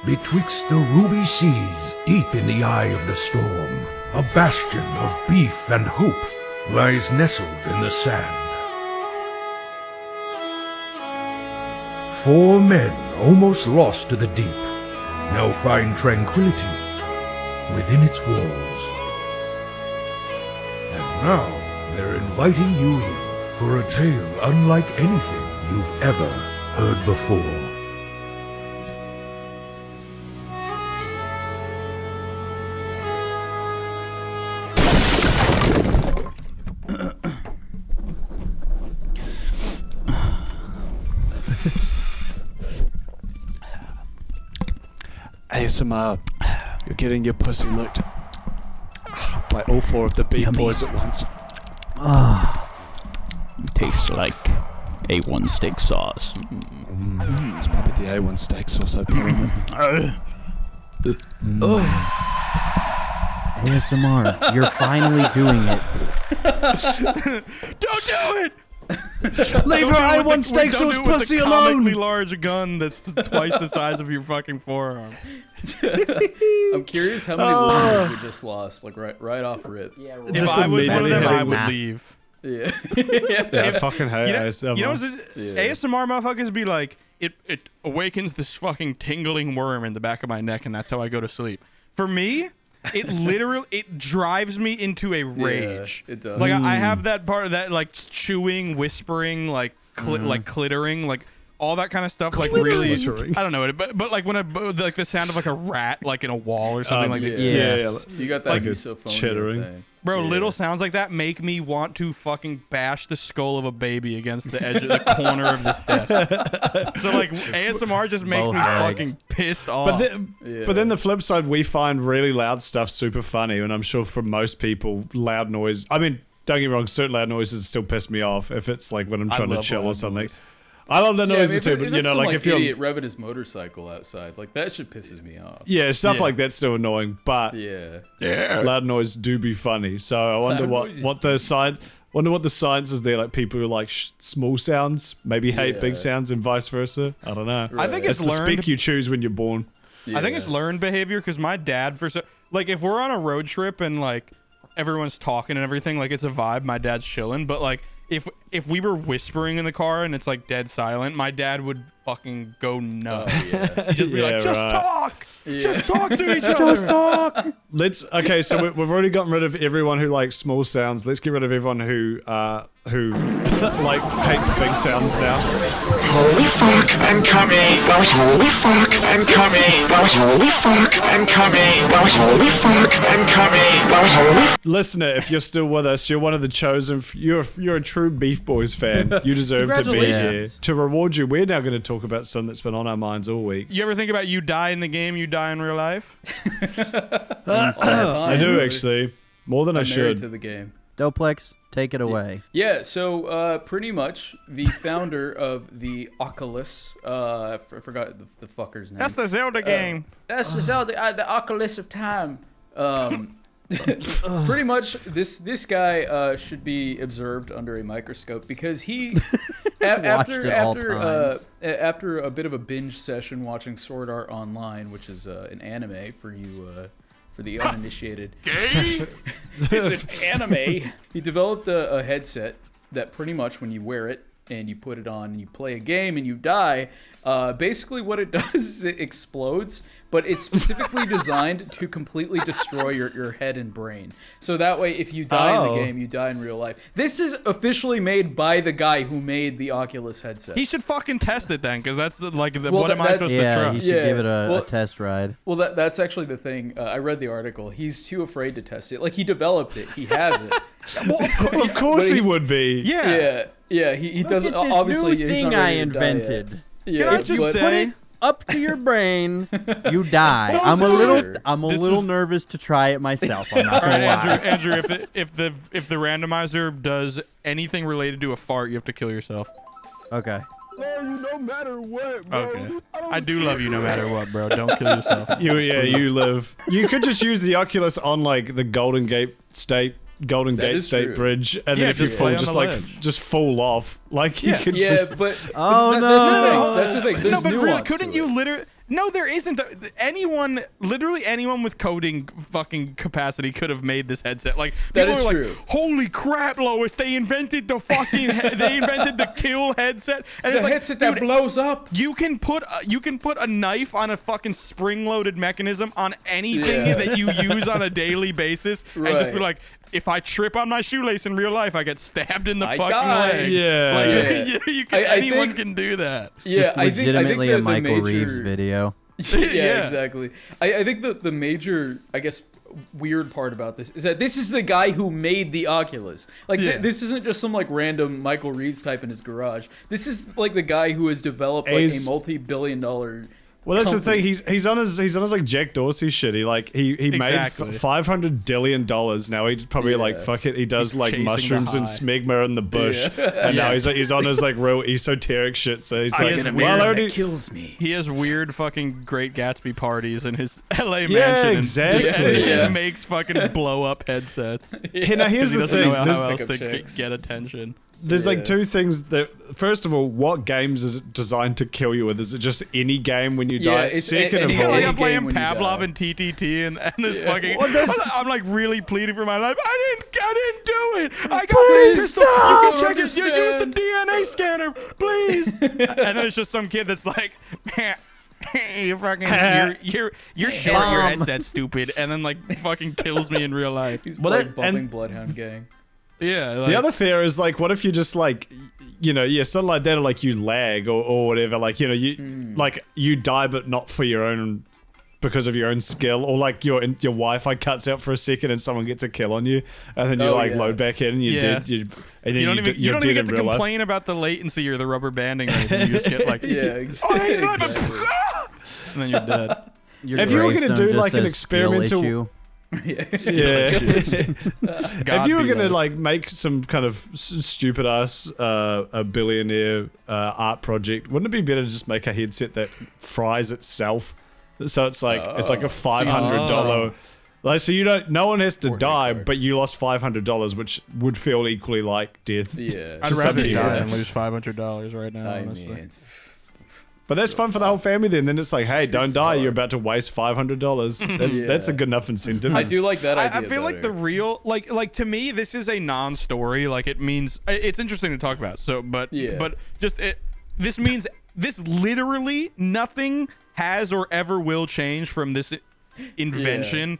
Betwixt the ruby seas, deep in the eye of the storm, a bastion of beef and hope lies nestled in the sand. 4 men almost lost to the deep now find tranquility within its walls. And now they're inviting you in for a tale unlike anything you've ever heard before. ASMR, you're getting your pussy licked by all 4 of the BeefBoys at once. Tastes like A1 steak sauce. It's probably the A1 steak sauce I put in it. ASMR, you're finally doing it. Don't do it! Leave her A1 steak sauce pussy alone! Comically large gun that's twice the size of your fucking forearm. I'm curious how many listeners we just lost, like right off rip. Yeah, If I was one of them, I would leave. Yeah. I fucking hate ASMR. You know, ASMR motherfuckers be like, it awakens this fucking tingling worm in the back of my neck, and that's how I go to sleep. For me, it literally drives me into a rage. Yeah, it does. Like I have that part of that, like chewing, whispering, like clittering, like all that kind of stuff. Like really, I don't know, but like when like the sound of like a rat, like in a wall or something like that. Yeah. You got that like misophonia chittering thing. Bro, little sounds like that make me want to fucking bash the skull of a baby against the edge of the corner of this desk. So like ASMR just makes me fucking pissed off. But then the flip side, we find really loud stuff super funny, and I'm sure for most people, loud noise. I mean, don't get me wrong, certain loud noises still piss me off if it's like when I'm trying to chill or something. I love the noises too, but you know, like if you're idiot revving his motorcycle outside, like that shit pisses me off. Yeah, stuff like that's still annoying, but loud noise do be funny. So I wonder what the science. Wonder what the science is there. Like people who like small sounds maybe hate big sounds and vice versa. I don't know. I think it's the learned. speak you choose when you're born. I think it's learned behavior because my dad, like if we're on a road trip and like everyone's talking and everything, like it's a vibe. My dad's chilling, but like if we were whispering in the car and it's like dead silent, my dad would fucking go nuts. He'd just be like, just talk! Just talk to each other! Just talk! Okay, so we've already gotten rid of everyone who likes small sounds. Let's get rid of everyone who like hates big sounds now. Holy fuck, I'm coming. Holy fuck, I'm coming. Holy fuck, I'm coming. Holy fuck, I'm coming. Listener, if you're still with us, you're one of the chosen. You're a true BeefBoys fan. You deserve to be here. To reward you, we're now going to talk about something that's been on our minds all week. You ever think about you die in the game, you die in real life? I do actually, more than I should. To the game. Doplex, take it away. Yeah, so pretty much the founder of the Oculus, I forgot the fucker's name. That's the Zelda game. That's the Zelda, the Oculus of time. Pretty much, this guy should be observed under a microscope because he, after a bit of a binge session watching Sword Art Online, which is an anime for you. For the uninitiated. It's an anime. He developed a headset that pretty much when you wear it and you put it on and you play a game and you die, basically what it does is it explodes, but it's specifically designed to completely destroy your head and brain. So that way, if you die in the game, you die in real life. This is officially made by the guy who made the Oculus headset. He should fucking test it then, because that's what am I supposed to Yeah, trust? he should give it a test ride. Well, that's actually the thing. I read the article. He's too afraid to test it. Like, he developed it. He has it. Well, of course he would be. Yeah. He doesn't. Look at this obviously, new he's thing not ready I to die invented. yet. Can I just Put it up to your brain, you die. I'm a little nervous to try it myself. I'm not gonna lie. Andrew, if the randomizer does anything related to a fart, you have to kill yourself. Okay. Love you no matter what, bro. Okay. I do love you no matter what, bro. Don't kill yourself. You live. You could just use the Oculus on like the Golden Gate State Golden Gate State true. Bridge, and Yeah, then if you just fall, play on just the like ledge. just fall off. Like you Yeah. can Yeah, just. but Oh, that's the thing. There's no, but really, nuance couldn't to you it. literally? No, there isn't. Literally anyone with coding fucking capacity could have made this headset. Like That people is are like, true. holy crap, Lois! They invented the fucking. They invented the kill headset, and The it's like, headset that dude, blows up. You can put a knife on a fucking spring-loaded mechanism on anything Yeah. that you use on a daily basis, and just be Right. like, if I trip on my shoelace in real life, I get stabbed in the I fucking die. leg. Yeah. Like, Yeah. you can, I anyone think- can do that. Yeah, Just I think legitimately the a Michael major, Reeves video. Yeah, Yeah. exactly. I think the major, I guess, weird part about this is that this is the guy who made the Oculus. Like, Yeah. this isn't just some, like, random Michael Reeves type in his garage. This is, like, the guy who has developed, like, He's- a multi-billion-dollar Well, that's the company. thing. He's on his like Jack Dorsey shit. He Exactly. made $500 billion. Now he probably Yeah. like fuck it. He does He's like chasing the mushrooms and high. smegma in the bush, and now he's on his like real esoteric shit. So he's I like, get it, well, I man. already. that kills me. He has weird fucking Great Gatsby parties in his LA Yeah, mansion. exactly. And Yeah. makes fucking blow up headsets. Hey, now here's He the doesn't thing. know There's, how else Pick to up chicks. get attention. there's Yeah. like two things that. First of all, what games is it designed to kill you with? Is it just any game when you Yeah, die? it's Second any- of Yeah, all, like any I'm playing game when you Pavlov die. and TTT and this Yeah. fucking. Well, that's- I'm like really pleading for my life. I didn't do it. I got Please this pistol. You stop. can check it. You use the Understand. DNA scanner, please. And then it's just some kid that's like. You fucking your headset's stupid, and then like fucking kills me in real life. He's Well, like that- bumping and- Bloodhound Gang. Yeah, like, the other fear is like, what if you just like, something like that, or like you lag or whatever, like like you die but not for your own, because of your own skill, or like your Wi-Fi cuts out for a second and someone gets a kill on you, and then you Oh, like yeah. loand you're Yeah. dead, and then you don't even you're dead get in to real life. complain about the latency or the rubber banding or anything. You just get like, Yeah, oh, exactly. he's not even- and then you're dead. Your If you were gonna gravestone do, just like, an says skill experimental- issue. Yeah. God If you were be gonna like- like make some kind of stupid ass a billionaire art project, wouldn't it be better to just make a headset that fries itself? So it's like a $500. Like, so you don't. No one has to Fortnite die, card. but you lost $500, which would feel equally like death. Yeah. I'd some rather people. die than lose $500 right now. I honestly. mean, But that's fun for the whole family. Then it's like, hey, don't Streets die. is You're hard. about to waste $500. That's a good enough incentive. I do like that idea. I feel like the better. real like to me this is a non-story. Like it means it's interesting to talk about. So, but Yeah. but just this means this literally nothing has or ever will change from this invention.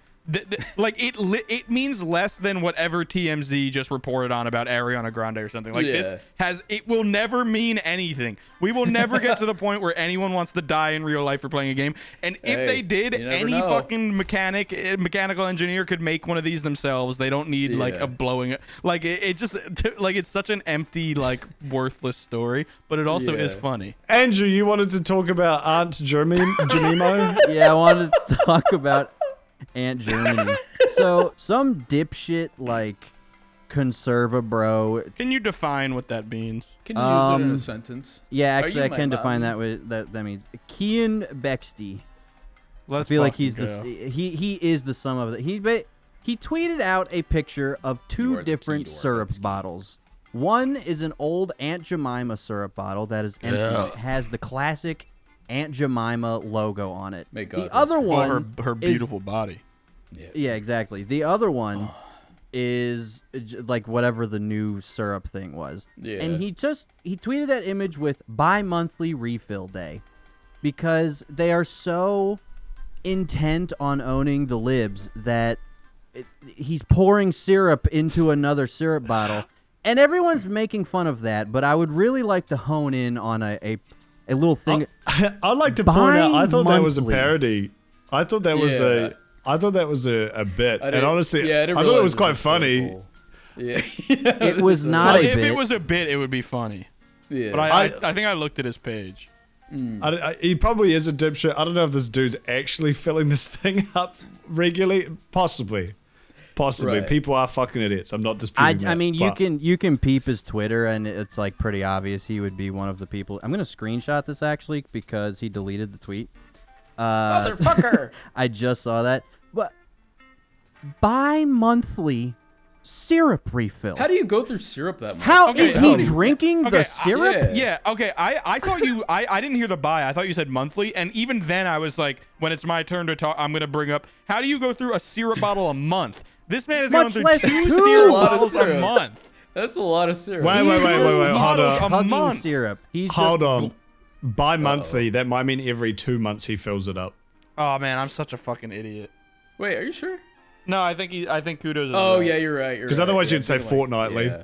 Like it means less than whatever TMZ just reported on about Ariana Grande or something. Like this it will never mean anything. We will never get to the point where anyone wants to die in real life for playing a game. And if Hey, they did, you never any know. fucking mechanical engineer could make one of these themselves. They don't need like Yeah. a blowing it. Like it just like it's such an empty like worthless story, but it also is Yeah. funny. Andrew, you wanted to talk about Aunt Jemima? Yeah, I wanted to talk about Aunt Germany. So some dipshit like conserva bro. Can you define what that means? Can you use it in a Um, sentence? Yeah, Are actually, you I my can define mommy? that with that means Kian Bexty. Let's I feel like fucking he's go. he is the sum of it. He tweeted out a picture of You two are the different key to our syrup Betsy. bottles. One is an old Aunt Jemima syrup bottle that is empty. Yeah. It has the classic Aunt Jemima logo on it. May God The other rest her Well, one, her is- beautiful body. yeah, exactly. The other one is like whatever the new syrup thing was. Yeah. And he tweeted that image with bi-monthly refill day because they are so intent on owning the libs that he's pouring syrup into another syrup bottle. And everyone's making fun of that, but I would really like to hone in on a little thing. I'd like to point out, I thought that was a Bi-monthly. parody. I thought that was Yeah. a bit. I And didn't- honestly, yeah, I didn't thought it realize was quite a funny. purple. Yeah. It was not Well, a if bit. it was a bit, it would be funny. Yeah. But I think I looked at his page. He probably is a dipshit. I don't know if this dude's actually filling this thing up regularly. Possibly. Right. People are fucking idiots. I'm not disputing that. I mean, you but- can peep his Twitter, and it's like pretty obvious he would be one of the people. I'm gonna screenshot this actually because he deleted the tweet. Motherfucker. I just saw that. But bi-monthly syrup refill. How do you go through syrup that much? How Okay, is he drinking the syrup? Yeah, okay. I thought I didn't hear the buy. I thought you said monthly. And even then I was like, when it's my turn to talk, I'm going to bring up, how do you go through a syrup bottle a month? This man is going through 2 syrup bottles a month. That's a lot of syrup. Wait. Hold on. A month. Syrup. He's Hold on. Bi-monthly, that might mean every 2 months he fills it up. Oh man, I'm such a fucking idiot. Wait, are you sure? No, I think Kudos is Oh right. yeah, you're right. Because otherwise you'd say fortnightly. Yeah.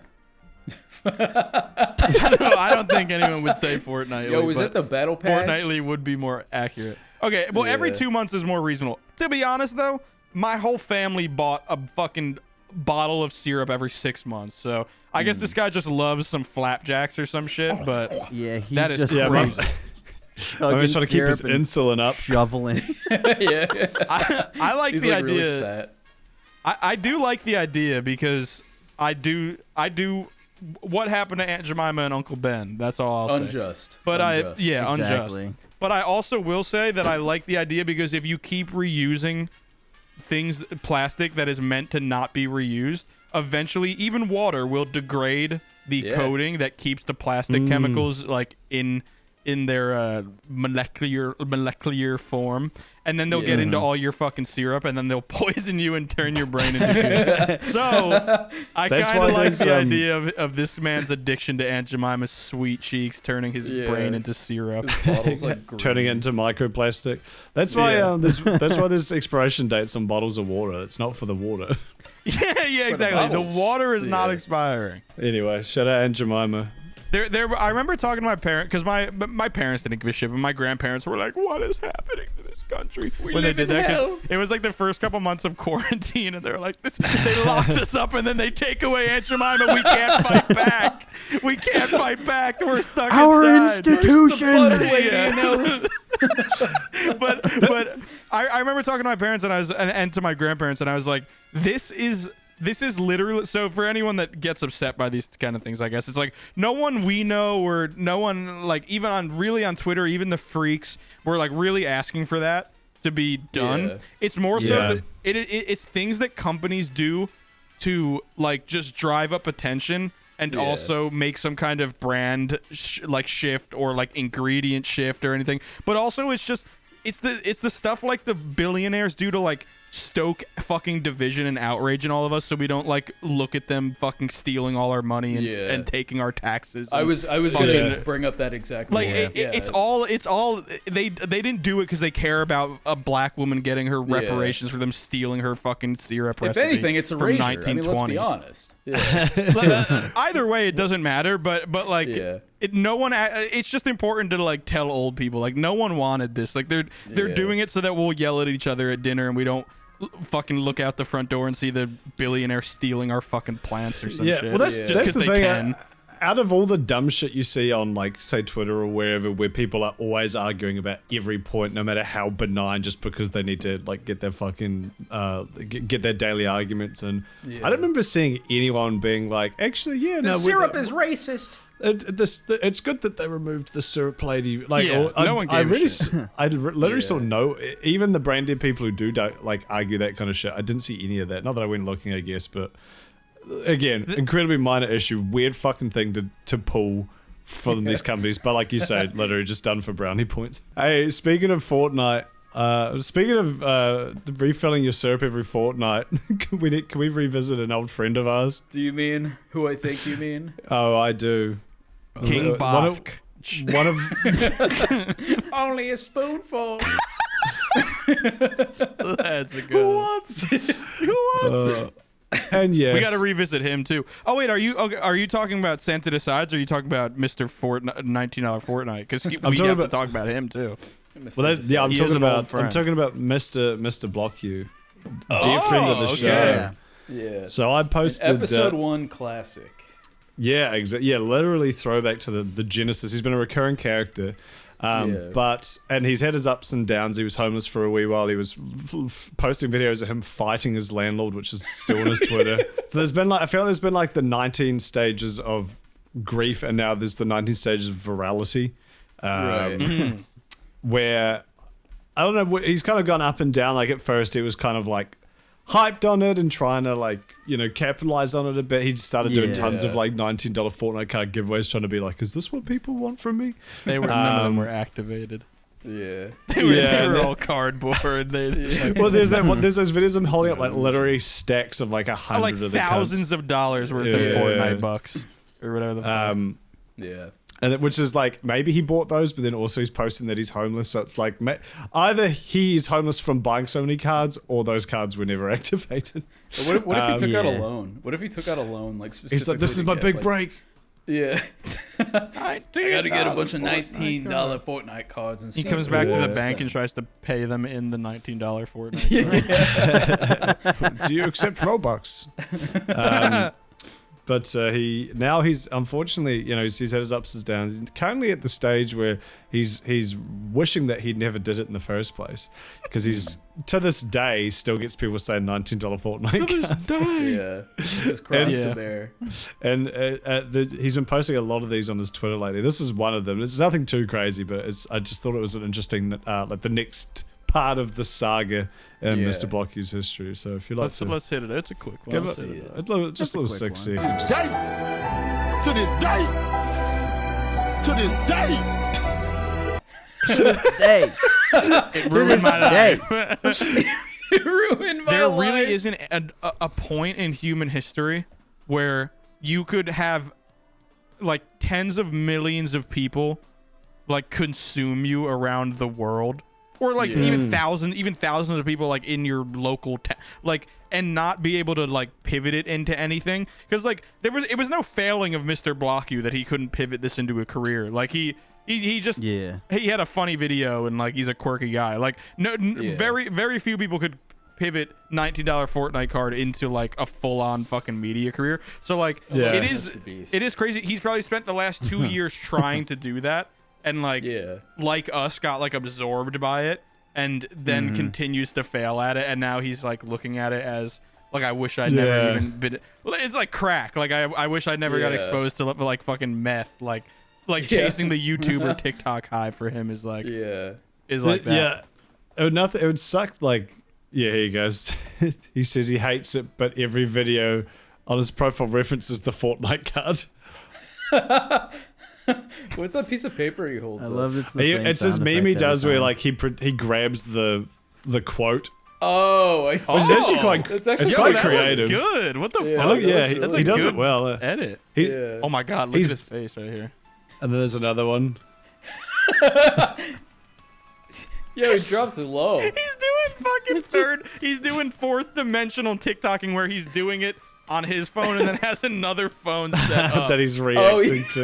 I don't think anyone would say fortnightly. Yo, is but that the battle pass? Fortnightly would be more accurate. Okay, well, every 2 months is more reasonable. To be honest, though, my whole family bought a fucking bottle of syrup every 6 months. So I guess this guy just loves some flapjacks or some shit. But yeah, he's that is just crazy. I'm just trying to keep his insulin up. Shoveling. Yeah. I like He's the like idea. really fat. I do like the idea because I do. What happened to Aunt Jemima and Uncle Ben? That's all I'll say. Unjust. But Unjust. Exactly. But I also will say that I like the idea because if you keep reusing things, plastic that is meant to not be reused, eventually even water will degrade the coating that keeps the plastic chemicals like in their molecular form, and then they'll get into all your fucking syrup, and then they'll poison you and turn your brain into food. So I kind of like the idea of this man's addiction to Aunt Jemima's sweet cheeks turning his brain into syrup. Bottles like Turning it into microplastic. That's why that's why there's expiration dates on bottles of water. It's not for the water. Yeah, exactly. The water is not expiring. Anyway, shout out Aunt Jemima. I remember talking to my parents because my parents didn't give a shit, but my grandparents were like, "What is happening to this country?" When they did that, 'cause it was like the first couple months of quarantine, and they're like, they locked us up, and then they take away Aunt Jemima. We can't fight back. We can't fight back. We're stuck Our inside. institution. But I remember talking to my parents and to my grandparents, and I was like, this is literally, so for anyone that gets upset by these kind of things, I guess it's like no one we know or no one like even on Twitter, even the freaks were like really asking for that to be done. Yeah. It's more so that it's things that companies do to like just drive up attention and also make some kind of brand shift or like ingredient shift or anything. But also it's the stuff like the billionaires do to like stoke fucking division and outrage in all of us, so we don't like look at them fucking stealing all our money and taking our taxes. I was gonna bring up that exactly. Like it's all they didn't do it because they care about a black woman getting her reparations for them stealing her fucking syrup recipe. If anything, it's erasure. I mean, let's be honest. Yeah. Either way, it doesn't matter. But like. No one. It's just important to like tell old people like no one wanted this. Like they're doing it so that we'll yell at each other at dinner and we don't fucking look out the front door and see the billionaire stealing our fucking plants or some shit. Well, that's just the thing. Out of all the dumb shit you see on like say Twitter or wherever, where people are always arguing about every point, no matter how benign, just because they need to like get their fucking get their daily arguments. And I don't remember seeing anyone being like, actually, the syrup is racist. It's good that they removed the syrup lady. Like, no one gave a shit. I literally saw no. Even the branded people who do like argue that kind of shit, I didn't see any of that. Not that I went looking, I guess, but again, incredibly minor issue, weird fucking thing to pull from these companies. But like you said, literally just done for brownie points. Hey, speaking of Fortnite. Speaking of refilling your syrup every fortnight, can we revisit an old friend of ours? Do you mean who I think you mean? Oh, I do. King Bach. One of only a spoonful. That's a good. Who wants it? And yes, we got to revisit him too. Oh wait, are you talking about Santa Decides, or are you talking about Mr. $19 Fortnite? Because we have to talk about him too. Well, I'm talking about Mr. BlockU, dear friend of the show. Yeah. So I posted episode 1 classic. Yeah, exactly. Yeah, literally throwback to the Genesis. He's been a recurring character, and he's had his ups and downs. He was homeless for a wee while. He was posting videos of him fighting his landlord, which is still on his Twitter. So there's been I feel like there's been like the 19 stages of grief, and now there's the 19 stages of virality. Right. Where I don't know, he's kind of gone up and down. Like at first, it was kind of like hyped on it and trying to like, capitalize on it a bit. He just started doing tons of like $19 Fortnite card giveaways, trying to be like, is this what people want from me? None of them were activated. Yeah. They were all cardboard. Well, there's those videos of him holding up like literally stacks of like 100 like of the thousands cards. of dollars worth of Fortnite bucks or whatever the fuck. Yeah. And which is like, maybe he bought those, but then also he's posting that he's homeless. So it's like, either he's homeless from buying so many cards, or those cards were never activated. What if he took out a loan? What if he took out a loan, like specifically? He's like, this is my big break. Yeah. I gotta get a bunch of $19 Fortnite cards and he comes back to the bank and tries to pay them in the $19 Fortnite cards. Do you accept Robux? But he's unfortunately, he's had his ups and downs. He's currently at the stage where he's wishing that he never did it in the first place, because he's to this day still gets people saying $19 Fortnite card. Yeah, it's his cross to bear. And he's been posting a lot of these on his Twitter lately. This is one of them. It's nothing too crazy, but I just thought it was an interesting, like the next part of the saga in Mr. BlockU's history. So if you like let's hit it. It's a quick one. Give it just a little 6 seconds. To this day. To this day. Day. It ruined my life. It ruined my There life. really isn't a point in human history where you could have like tens of millions of people like consume you around the world, or like even thousands of people like in your local like, and not be able to like pivot it into anything, because like it was no failing of Mr. BlockU that he couldn't pivot this into a career. Like he just he had a funny video and like he's a quirky guy. Like very few people could pivot $19 Fortnite card into like a full-on fucking media career. So like it is crazy. He's probably spent the last 2 years trying to do that, and like us got like absorbed by it, and then continues to fail at it, and now he's like looking at it as like, I wish I'd never even been. It's like crack. Like I wish I'd never got exposed to like fucking meth. Like chasing the YouTube or TikTok high for him is like like that. Yeah, it would suck. Like, here he goes. He says he hates it, but every video on his profile references the Fortnite card. What's that piece of paper he holds? I love it. It's his meme he does where like he grabs the quote. Oh, I see. Which is actually quite creative. That was good. What the fuck? Look, he does it well. Edit. Oh my god, look at his face right here. And then there's another one. Yeah, he drops it low. He's doing fourth dimensional TikToking where he's doing it on his phone and then has another phone set up that he's reacting to.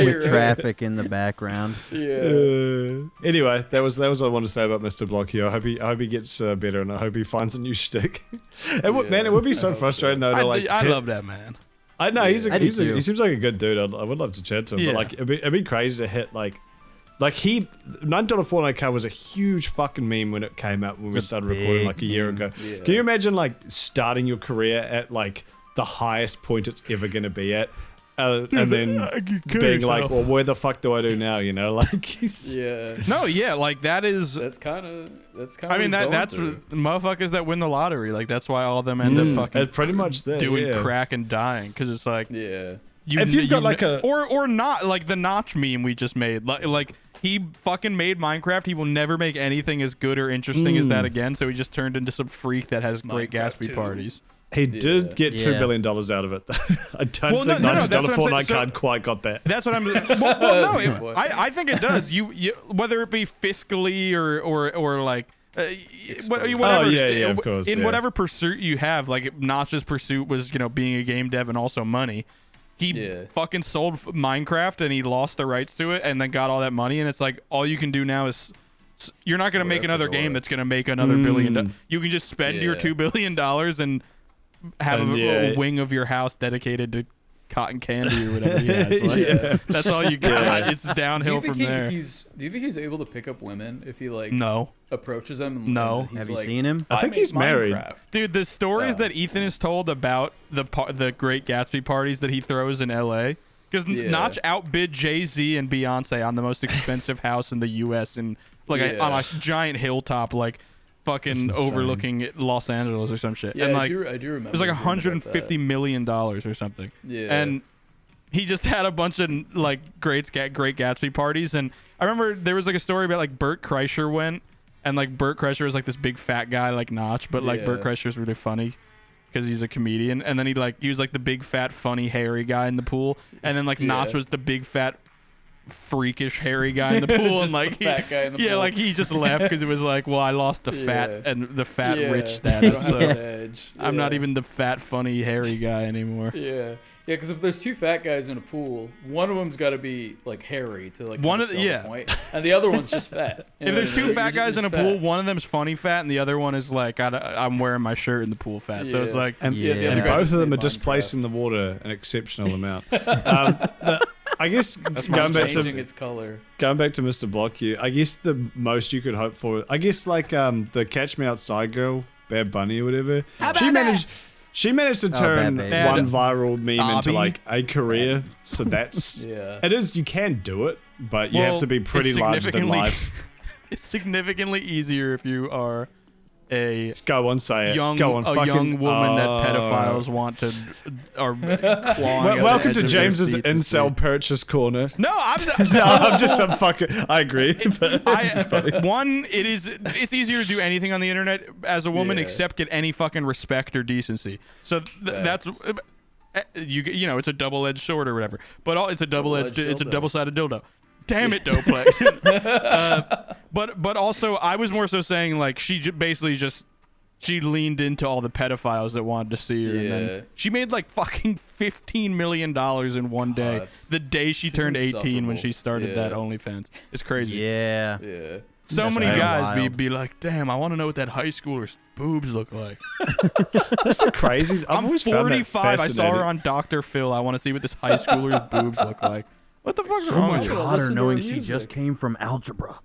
With traffic in the background. Anyway, that was what I wanted to say about Mr. BlockU. I hope he gets better, and I hope he finds a new shtick. Man, it would be so frustrating though. I love that man. I know he seems like a good dude. I would love to chat to him, but like it'd be crazy to hit like $9 Fortnite card was a huge fucking meme when it came out when we started recording like a year ago. Yeah. Can you imagine like starting your career at like the highest point it's ever gonna be at, and then being like, well, where the fuck do I do now? Like like that's kind of I mean that's motherfuckers that win the lottery. Like that's why all of them end up fucking pretty much doing crack and dying, because it's like if you've got like a or not, like the Notch meme we just made, like he fucking made Minecraft. He will never make anything as good or interesting as that again. So he just turned into some freak that has great Gatsby parties. He did get $2 billion out of it. I don't think $90 Fortnite card quite got that. That's what I'm. I think it does. You whether it be fiscally or like. Whatever, of course. In whatever pursuit you have, like Notch's pursuit was, being a game dev and also money. He fucking sold Minecraft and he lost the rights to it and then got all that money, and it's like all you can do now is you're not going to make another game that's going to make another $1 billion. You can just spend your $2 billion and have a wing of your house dedicated to cotton candy or whatever he has. That's all you got. It's downhill from there. Do you think he's able to pick up women if he approaches them? No. He's Have you seen him? I think he's married. Dude, the stories that Ethan has told about the Great Gatsby parties that he throws in LA, because Notch outbid Jay-Z and Beyonce on the most expensive house in the US, and on a giant hilltop, like fucking overlooking Los Angeles or some shit. Yeah, and I like do remember. it was like hearing about $150 million or something. Yeah. And he just had a bunch of like Great Gatsby parties. And I remember there was like a story about like Bert Kreischer went, and like Bert Kreischer was like this big fat guy like Notch, but like Bert Kreischer's really funny because he's a comedian. And then he was like the big fat funny hairy guy in the pool, and then like Notch was the big fat freakish hairy guy in the pool. And like fat guy in the pool. like he just left because it was like, well, I lost the fat and the fat rich status, so I'm not even the fat funny hairy guy anymore. Yeah, because if there's two fat guys in a pool, one of them's got to be like hairy to like one of the point, and the other one's just fat. If there's two fat guys in a pool, one of them's funny fat, and the other one is like I'm wearing my shirt in the pool fat. So it's like, and both of them are displacing the water an exceptional amount. I guess going back to its color. Going back to Mr. BlockU, I guess the most you could hope for, I guess like the Catch Me Outside girl, Bad Bunny or whatever. She managed to turn one viral meme into like a career. So that's it is. You can do it, but you have to be pretty larger than life. It's significantly easier if you are a go on, say it. Young woman that pedophiles want to are clawing. Welcome to James's incel purchase corner. No, I'm just some fucker. I agree. But it's easier to do anything on the internet as a woman except get any fucking respect or decency. So that's you know it's a double-edged sword or whatever. But it's a double-sided dildo. Damn it, Doplex. But also, I was more so saying like she leaned into all the pedophiles that wanted to see her, and then she made like fucking $15 million in one day. The day she's turned 18 when she started that OnlyFans. It's crazy. Yeah. So many guys be like, damn, I want to know what that high schooler's boobs look like. That's the crazy. I'm 45. I saw her on Dr. Phil. I want to see what this high schooler's boobs look like. What the fuck's wrong with you? Hotter knowing she just came from algebra.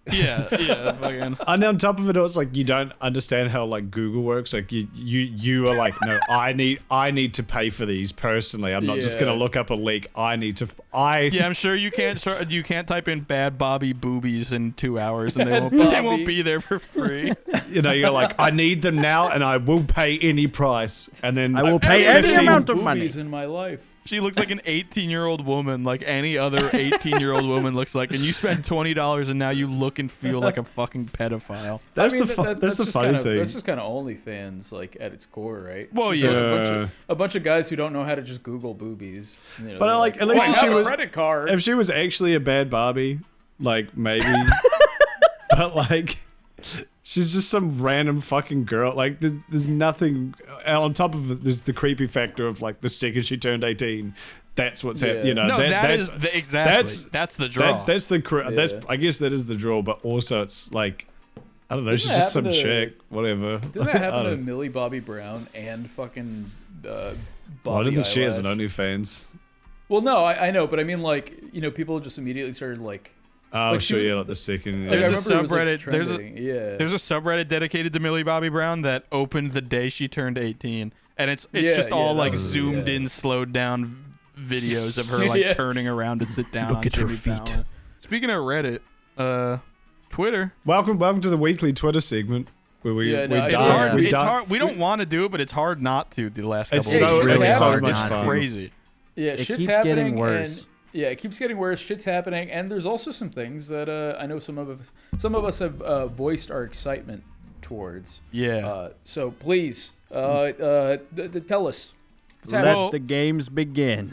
Yeah, fucking. And on top of it, it's like you don't understand how like Google works. Like you are like, no, I need to pay for these personally. I'm not just gonna look up a leak. Yeah, I'm sure you can't type in bad Bobby boobies in 2 hours and they won't be there for free. You know, you're like, I need them now, and I will pay any price. And then I will pay any amount of money in my life. She looks like an 18-year-old woman, like any other 18-year-old woman looks like, and you spend $20 and now you look and feel like a fucking pedophile. That's the funny thing. That's just kind of OnlyFans, like at its core, right? Well, a bunch of guys who don't know how to just Google boobies. You know, but like, at least if she was credit card. If she was actually a bad Barbie, like maybe, but like. She's just some random fucking girl. Like, there's nothing on top of it. There's the creepy factor of like the second she turned 18, that's what's happening. You know, no, that's the draw. I guess that is the draw. But also, it's like, I don't know. She's just some chick. Whatever. Didn't that happen to Millie Bobby Brown and fucking Bobby? Well, I don't think she has an OnlyFans. Well, no, I know, but I mean, like, you know, people just immediately started like. Oh, like sure, like the second. There's a subreddit. There's a subreddit dedicated to Millie Bobby Brown that opened the day she turned 18, and it's just all like zoomed in, slowed down videos of her like turning around to sit down. Look at her feet. Fallon. Speaking of Reddit, Twitter. Welcome to the weekly Twitter segment where we it's hard. We don't want to do it, but it's hard not to. The last couple. It's so much fun. Crazy. Yeah, it shit's keeps happening. Getting worse. Yeah, it keeps getting worse. Shit's happening, and there's also some things that I know some of us have voiced our excitement towards. Yeah. So please, tell us. Let the games begin.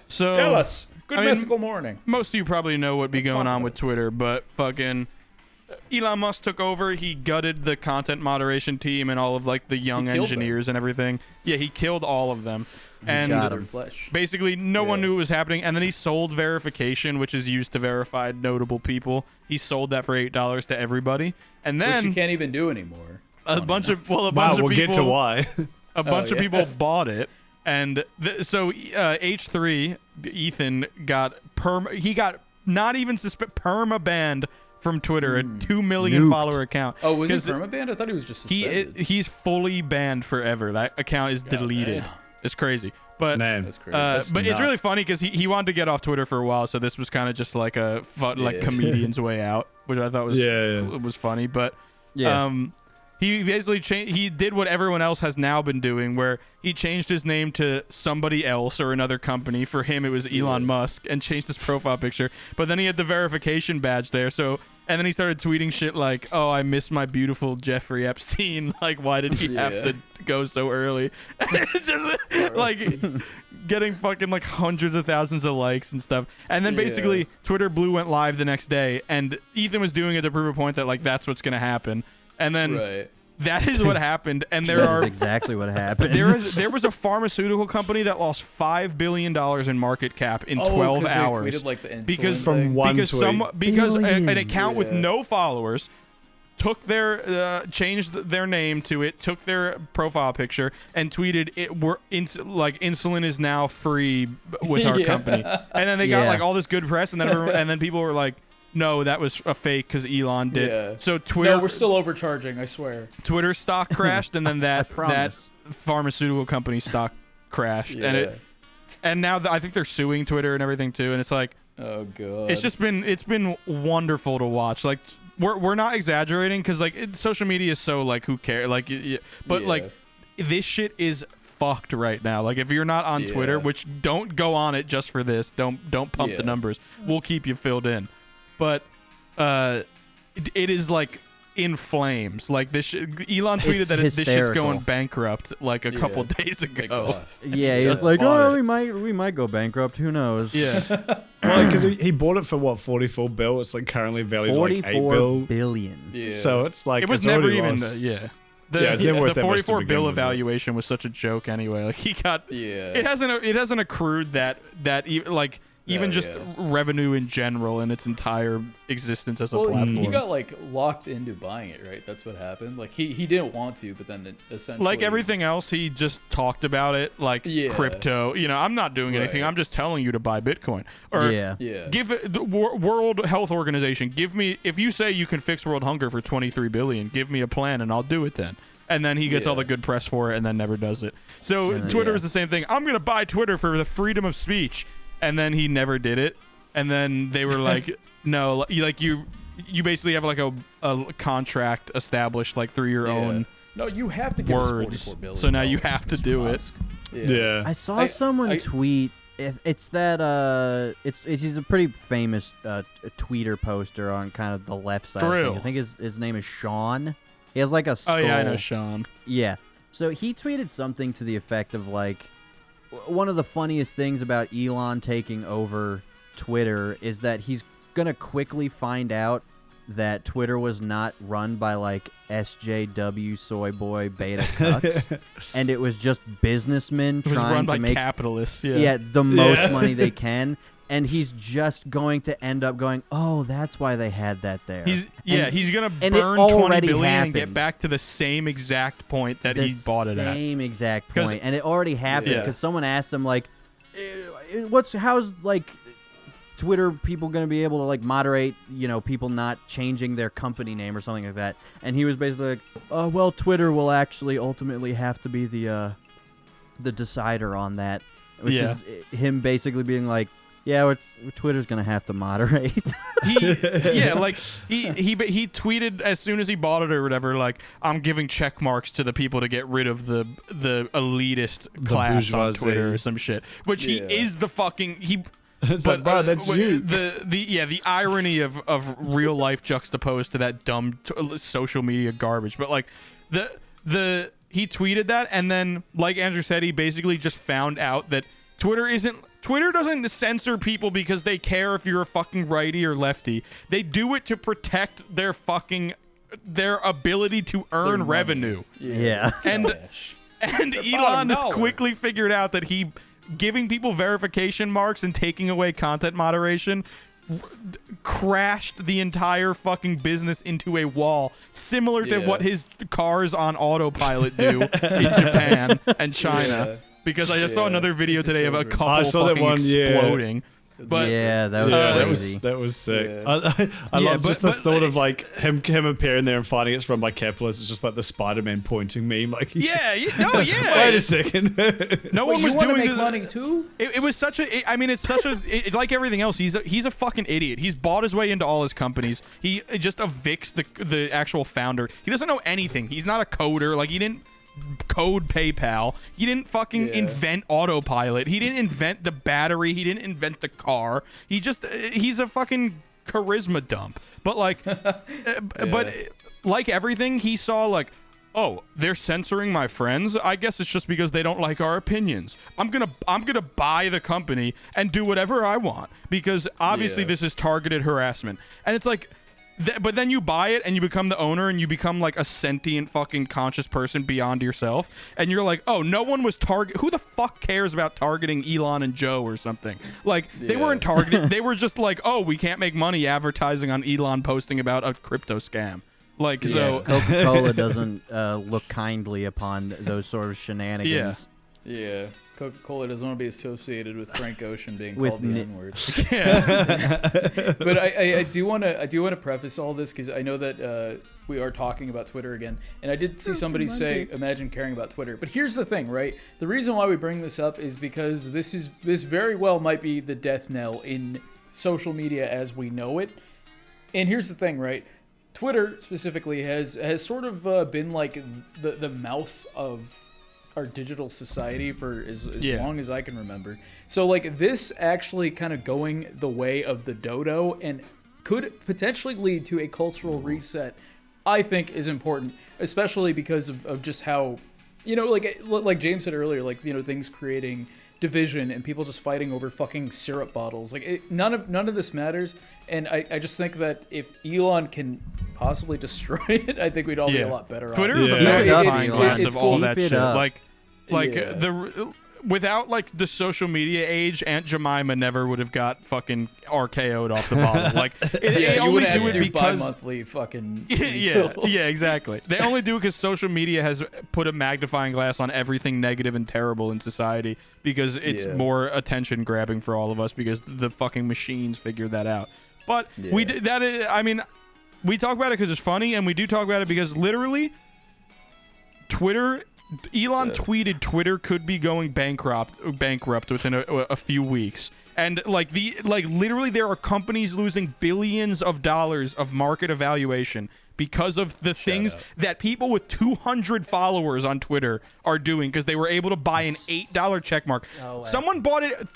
So tell us. Good mythical morning. Most of you probably know what be going on with Twitter, but fucking Elon Musk took over. He gutted the content moderation team and all of like the young engineers and everything. Yeah, he killed all of them. And basically no one knew what was happening. And then he sold verification, which is used to verify notable people. He sold that for $8 to everybody. And then which you can't even do anymore. A bunch of people get to why. A bunch of people bought it. And so H3 Ethan got not even perma banned from Twitter, a 2 million follower account. Oh, was he perma-banned? I thought he was just suspended. He's fully banned forever. That account is deleted. Damn. It's crazy. But that's crazy. But it's really funny because he wanted to get off Twitter for a while, so this was kind of just like a comedian's way out, which I thought was was funny. But he basically he did what everyone else has now been doing, where he changed his name to somebody else or another company. For him, it was Elon Musk, and changed his profile picture. But then he had the verification badge there, and then he started tweeting shit like, "Oh, I miss my beautiful Jeffrey Epstein. Like, why did he have to go so early?" It's just like getting fucking like hundreds of thousands of likes and stuff. And then basically Twitter Blue went live the next day, and Ethan was doing it to prove a point that like that's what's gonna happen. And then that is what happened. And That's exactly what happened. There was a pharmaceutical company that lost $5 billion in market cap in 12 hours. Tweeted, like, the insulin Because an account with no followers took their changed their name to it, took their profile picture, and tweeted insulin is now free with our company. And then they got like all this good press, and then people were like, no, that was a fake because Elon did. Yeah. So Twitter. No, we're still overcharging, I swear. Twitter stock crashed, and then that pharmaceutical company stock crashed, and now I think they're suing Twitter and everything too. And it's like, oh god, it's been wonderful to watch. Like we're not exaggerating because like social media is so like who cares like, like this shit is fucked right now. Like if you're not on Twitter, which don't go on it just for this. Don't pump the numbers. We'll keep you filled in. But it is like in flames. Like this Elon tweeted that this shit's going bankrupt like a couple days ago. Yeah, he was like, "Oh, we might go bankrupt. Who knows?" Yeah. Well, because he bought it for what, 44 bill? It's like currently valued like 8 billion. Yeah. So it's like it was it's never already even lost. the 44 bill evaluation was such a joke anyway. Like he got it hasn't accrued that like even just revenue in general in its entire existence as a platform. He got like locked into buying it, right? That's what happened. Like he didn't want to, but then it essentially, like everything else, he just talked about it like crypto. You know, I'm not doing anything. I'm just telling you to buy Bitcoin. Or give it, the World Health Organization. Give me, if you say you can fix world hunger for 23 billion, give me a plan and I'll do it then. And then he gets all the good press for it and then never does it. So Twitter is the same thing. I'm gonna buy Twitter for the freedom of speech. And then he never did it. And then they were like, no, you basically have like a contract established like through your own No, you have to give us 44 billion. So now you have to do it. Yeah. I saw someone tweet. It's that he's a pretty famous tweeter poster on kind of the left side. I think his name is Sean. He has like a skull. Oh yeah, I know Sean. Yeah. So he tweeted something to the effect of like, one of the funniest things about Elon taking over Twitter is that he's going to quickly find out that Twitter was not run by like SJW soy boy beta cucks, and it was just businessmen trying to make capitalists, the most money they can. And he's just going to end up going, oh, that's why they had that there. He's going to burn 20 billion and get back to the same exact point that he bought it at. Same exact point. And it already happened because someone asked him, like, how's, like, Twitter people going to be able to, like, moderate, you know, people not changing their company name or something like that? And he was basically like, oh, well, Twitter will actually ultimately have to be the decider on that. Which is him basically being like, yeah, Twitter's gonna have to moderate. He tweeted as soon as he bought it or whatever, like, I'm giving check marks to the people to get rid of the elitist class on Twitter or some shit. Which he is the fucking It's like, bro, that's you. The irony of real life juxtaposed to that dumb social media garbage. But like he tweeted that, and then like Andrew said, he basically just found out that Twitter doesn't censor people because they care if you're a fucking righty or lefty. They do it to protect their ability to earn revenue. Yeah. And Elon has quickly figured out that giving people verification marks and taking away content moderation crashed the entire fucking business into a wall, similar to what his cars on autopilot do in Japan and China. Because I just saw another video today of a couple fucking exploding. But yeah, that was crazy. That was sick. Yeah. I love just the thought of like him appearing there and finding it's from like capitalists. It's just like the Spider-Man pointing meme. Like he's wait a second. No one was you want to doing make money too. It was such a. I mean, it's such a. Like everything else, he's a fucking idiot. He's bought his way into all his companies. He just evicts the actual founder. He doesn't know anything. He's not a coder. Like he didn't code PayPal. He didn't fucking invent autopilot. He didn't invent the battery. He didn't invent the car. He's a fucking charisma dump. But like, but like everything, he saw like, oh, they're censoring my friends. I guess it's just because they don't like our opinions. I'm gonna buy the company and do whatever I want because obviously this is targeted harassment. And it's like, but then you buy it and you become the owner and you become like a sentient fucking conscious person beyond yourself. And you're like, oh, no one was who the fuck cares about targeting Elon and Joe or something? Like they weren't targeted. They were just like, oh, we can't make money advertising on Elon posting about a crypto scam. Like, so Coca-Cola doesn't look kindly upon those sort of shenanigans. Yeah. Coca-Cola doesn't want to be associated with Frank Ocean being called the N-word. But I do want to preface all this because I know that we are talking about Twitter again, and I did see somebody say, "Imagine caring about Twitter." But here's the thing, right? The reason why we bring this up is because this very well might be the death knell in social media as we know it. And here's the thing, right? Twitter specifically has sort of been like the mouth of our digital society for as long as I can remember. So like this actually kind of going the way of the dodo and could potentially lead to a cultural reset, I think is important, especially because of just how, like James said earlier, like, things creating division and people just fighting over fucking syrup bottles. Like none of this matters. And I just think that if Elon can possibly destroy it, I think we'd all be a lot better off. Twitter is the magnifying glass of all cool. that Keep it shit. up. Without like the social media age, Aunt Jemima never would have got fucking RKO'd off the bottle. Like they only do it because bi-monthly fucking yeah, exactly. They only do it because social media has put a magnifying glass on everything negative and terrible in society because it's more attention grabbing for all of us because the fucking machines figured that out. But we talk about it because it's funny, and we do talk about it because literally Elon tweeted Twitter could be going bankrupt within a few weeks. And literally there are companies losing billions of dollars of market evaluation because of the things that people with 200 followers on Twitter are doing because they were able to buy an $8 check mark. Someone bought it.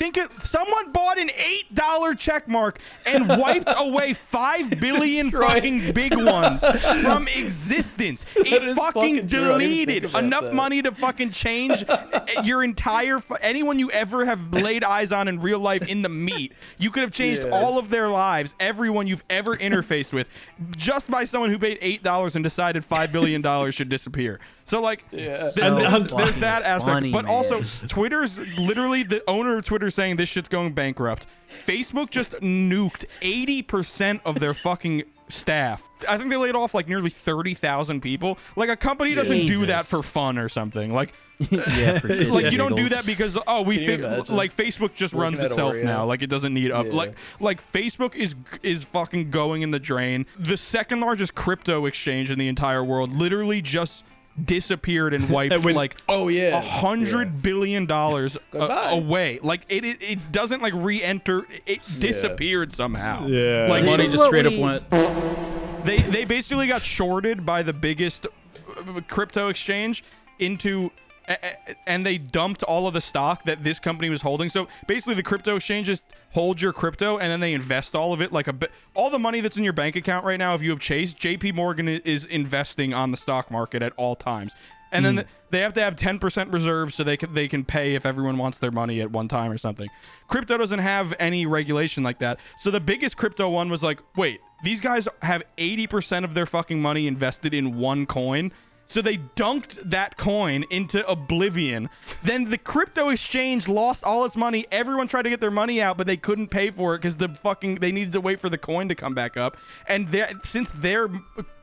Someone bought an $8 check mark and wiped away 5 billion fucking big ones from existence. It fucking deleted enough money to fucking change your entire anyone you ever have laid eyes on in real life in the meat. You could have changed all of their lives, everyone you've ever interfaced with, just by someone who paid $8 and decided $5 billion should disappear. So like, there's that aspect. Funny, but man. also, Twitter's literally the owner of Twitter saying this shit's going bankrupt. Facebook just nuked 80% of their fucking staff. I think they laid off like nearly 30,000 people. Like a company doesn't do that for fun or something. Like, like you don't do that because like Facebook just runs itself now. Like it doesn't need up. Like Facebook is fucking going in the drain. The second largest crypto exchange in the entire world literally just disappeared and wiped $100 billion away. Like it doesn't like re-enter. It disappeared somehow. Like money just straight up went. They basically got shorted by the biggest crypto exchange into, and they dumped all of the stock that this company was holding. So basically the crypto exchanges hold your crypto and then they invest all of it, like all the money that's in your bank account right now. If you have Chase, JP Morgan is investing on the stock market at all times. And then they have to have 10% reserves so they can pay if everyone wants their money at one time or something. Crypto doesn't have any regulation like that. So the biggest crypto one was like, wait, these guys have 80% of their fucking money invested in one coin. So they dunked that coin into oblivion. Then the crypto exchange lost all its money. Everyone tried to get their money out, but they couldn't pay for it because they needed to wait for the coin to come back up. And since their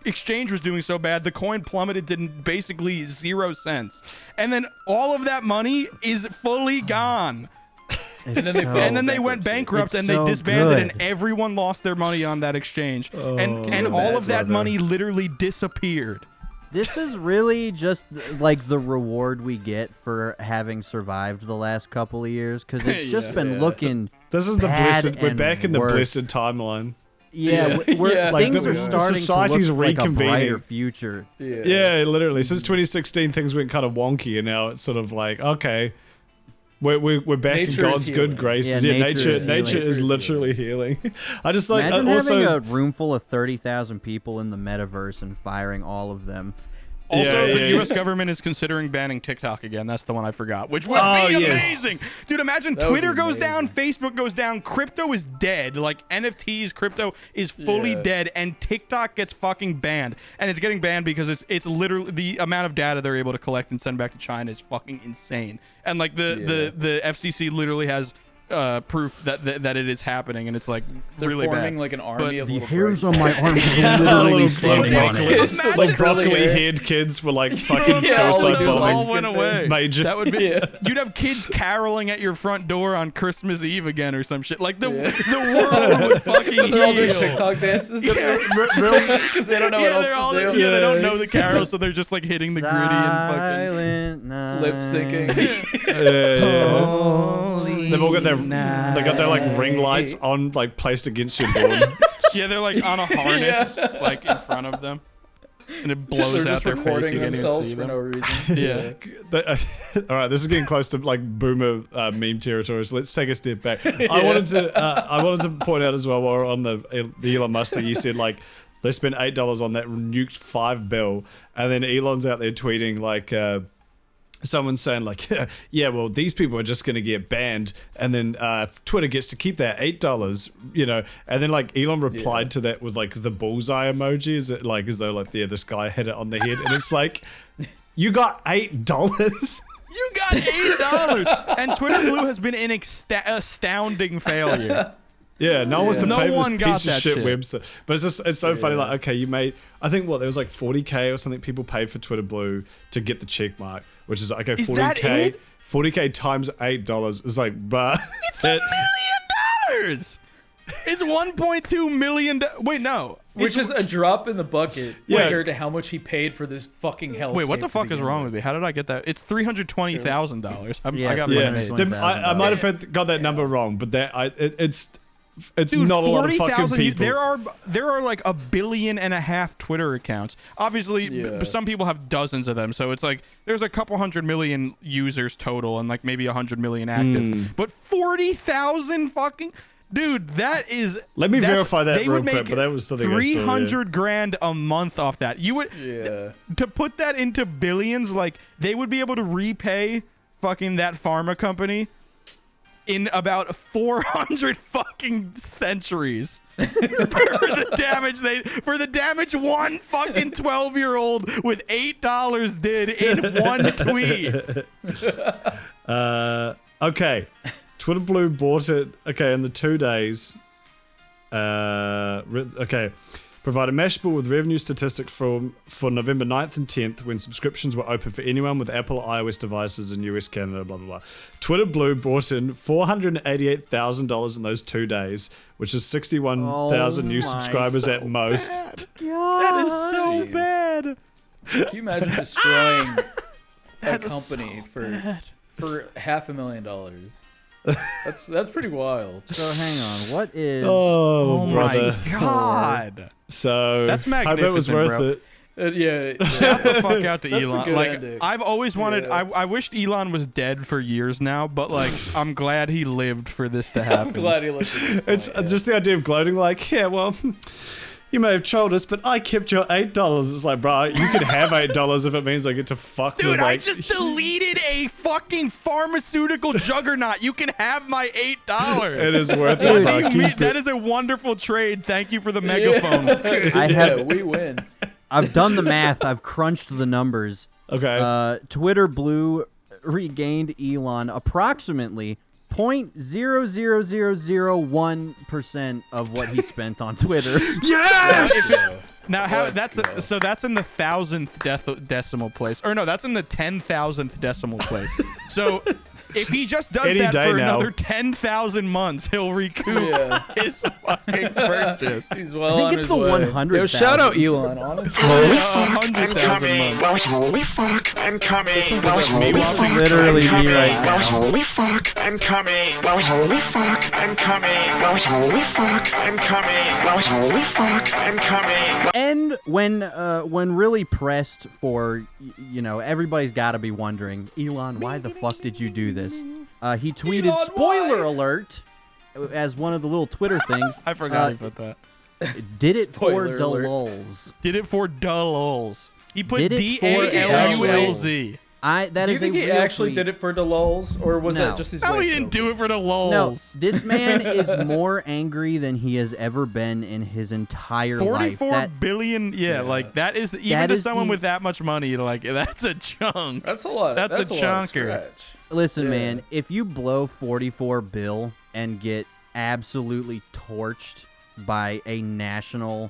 exchange was doing so bad, the coin plummeted to basically 0 cents. And then all of that money is fully gone. And then they went bankrupt It's and so they disbanded, good. and everyone lost their money on that exchange. Oh, and all of that money literally disappeared. This is really just like the reward we get for having survived the last couple of years, because it's just been looking. This is the bad blessed. We're and back in the worse. blessed timeline. Yeah, we're, Like things the are starting society's to look like a brighter reconvening. future. Yeah, literally. Since 2016, things went kind of wonky, and now it's sort of like, okay, we're back Nature in is God's healing. good graces. Yeah, Yeah, nature nature is is literally healing. I just like Imagine also having a room full of 30,000 people in the metaverse and firing all of them. Also, the yeah. U.S. government is considering banning TikTok again. That's the one I forgot, which would Oh, be yes. amazing. Dude, imagine That would Twitter be goes down, amazing. Facebook goes down, crypto is dead. Like, NFTs, crypto is fully Yeah. dead, and TikTok gets fucking banned. And it's getting banned because it's literally the amount of data they're able to collect and send back to China is fucking insane. And, like, the FCC literally has proof that it is happening, and it's like They're really forming bad. like an army of little hairs bright on my guys. arms Yeah, are literally little standing on it. broccoli- like broccoli-haired kids were like fucking Yeah, all suicide of those all bombings. went away. Major. That would be. You'd have kids caroling at your front door on Christmas Eve again or some shit. Like the world would fucking They're all doing heal. TikTok dances because they don't know what else they're all to do. they don't know the carols, so they're just like hitting the gritty and Silent night. Lip syncing. They've all got their like ring lights on, like placed against your door. fucking. Yeah, they're like on a harness, like in front of them, and it blows They're out just their face. recording You can't even themselves see for them. no reason. Yeah. All right, this is getting close to like boomer meme territory. So let's take a step back. I wanted to point out as well while we're on the Elon Musk thing. You said like they spent $8 on that nuked $5 bill, and then Elon's out there tweeting like. Someone's saying like, yeah, well, these people are just going to get banned, and then Twitter gets to keep that $8, you know. And then like Elon replied to that with like the bullseye emoji, is it like as though like this guy hit it on the head, and it's like, you got $8. You got $8, and Twitter Blue has been an astounding failure. Yeah, no one wants to No pay for one this got piece of that shit shit. website. But it's so funny. Like, okay, you made. I think there was like 40K or something. People paid for Twitter Blue to get the check mark, which is okay. Is 40K. that it? 40K times $8 is like, bruh. It's $1 million. It's 1.2 million. Wait, no. Which is a drop in the bucket compared to how much he paid for this fucking hellscape. Wait, what the to fuck is begin wrong with me? How did I get that? It's $320,000. Yeah, I got Yeah, money. I might have got that number wrong, but it's Dude, not a lot of 40,000 fucking people. There are like 1.5 billion Twitter accounts. Obviously, some people have dozens of them, so it's like there's a couple 100 million users total and like maybe 100 million active. But 40,000 fucking dude, that is. Let me verify that they real would quick, make but that was something I saw, yeah. 300 grand a month off that. You would to put that into billions, like they would be able to repay fucking that pharma company in about 400 fucking centuries for the damage one fucking 12-year-old with $8 did in one tweet. Okay, Twitter Blue bought it. Okay, in the 2 days. Okay, provided Mashable with revenue statistics for November 9th and 10th when subscriptions were open for anyone with Apple iOS devices in US, Canada, blah, blah, blah. Twitter Blue brought in $488,000 in those 2 days, which is 61,000 new subscribers at most. That is so bad. Can you imagine destroying a company for $500,000? That's pretty wild. So hang on, what is? Oh brother. My God. So That's I bet it was magnificent, worth bro. it. Shout the fuck out to That's a Elon. good Like ending. I've always wanted. Yeah. I wished Elon was dead for years now, but like I'm glad he lived for this to happen. I'm glad he looked at this It's just the idea of gloating, like, yeah, well, you may have trolled us, but I kept your $8. It's like, bro, you could have $8 if it means I get to fuck Dude, with, I like, just deleted a fucking pharmaceutical juggernaut. You can have my $8. it is worth What it, do bro. you Keep mean? it. That is a wonderful trade. Thank you for the megaphone. we win. I've done the math. I've crunched the numbers. Okay. Twitter Blue regained Elon approximately 0.00001% of what he spent on Twitter. Yes! Now, how Let's go. so that's in the 1,000th decimal place, or no, that's in the 10,000th decimal place. So If he just does Any that day for now. another 10,000 months, he'll recoup his fucking purchase. He's well I think on it's his the way. 100,000. Yo, shout out Elon, honestly. Holy fuck, I'm 100,000 coming. months. Holy fuck, I'm coming. Holy me fuck, watching literally I'm me right coming. now. Holy fuck, I'm coming. Holy fuck, I'm coming. Holy fuck, I'm coming. Holy fuck, I'm coming. And when really pressed for, everybody's got to be wondering, Elon, why the fuck did you do this? He tweeted, Elon, spoiler why? alert, as one of the little Twitter things. I forgot about that. Did it for Spoiler the alert. lulz. Did it for dulls. He put Did it for DALULZ. That Do you is think a he real actually tweet. did it for the lulz, or was No. that just his How way he of didn't joking? do it for the lulz. No, this man is more angry than he has ever been in his entire life. 44 billion, like that is even That to is someone the- with that much money, like that's a chunk. That's a lot. That's a That's a lot of chunker. scratch. Listen, Yeah. man, if you blow 44 bill and get absolutely torched by a national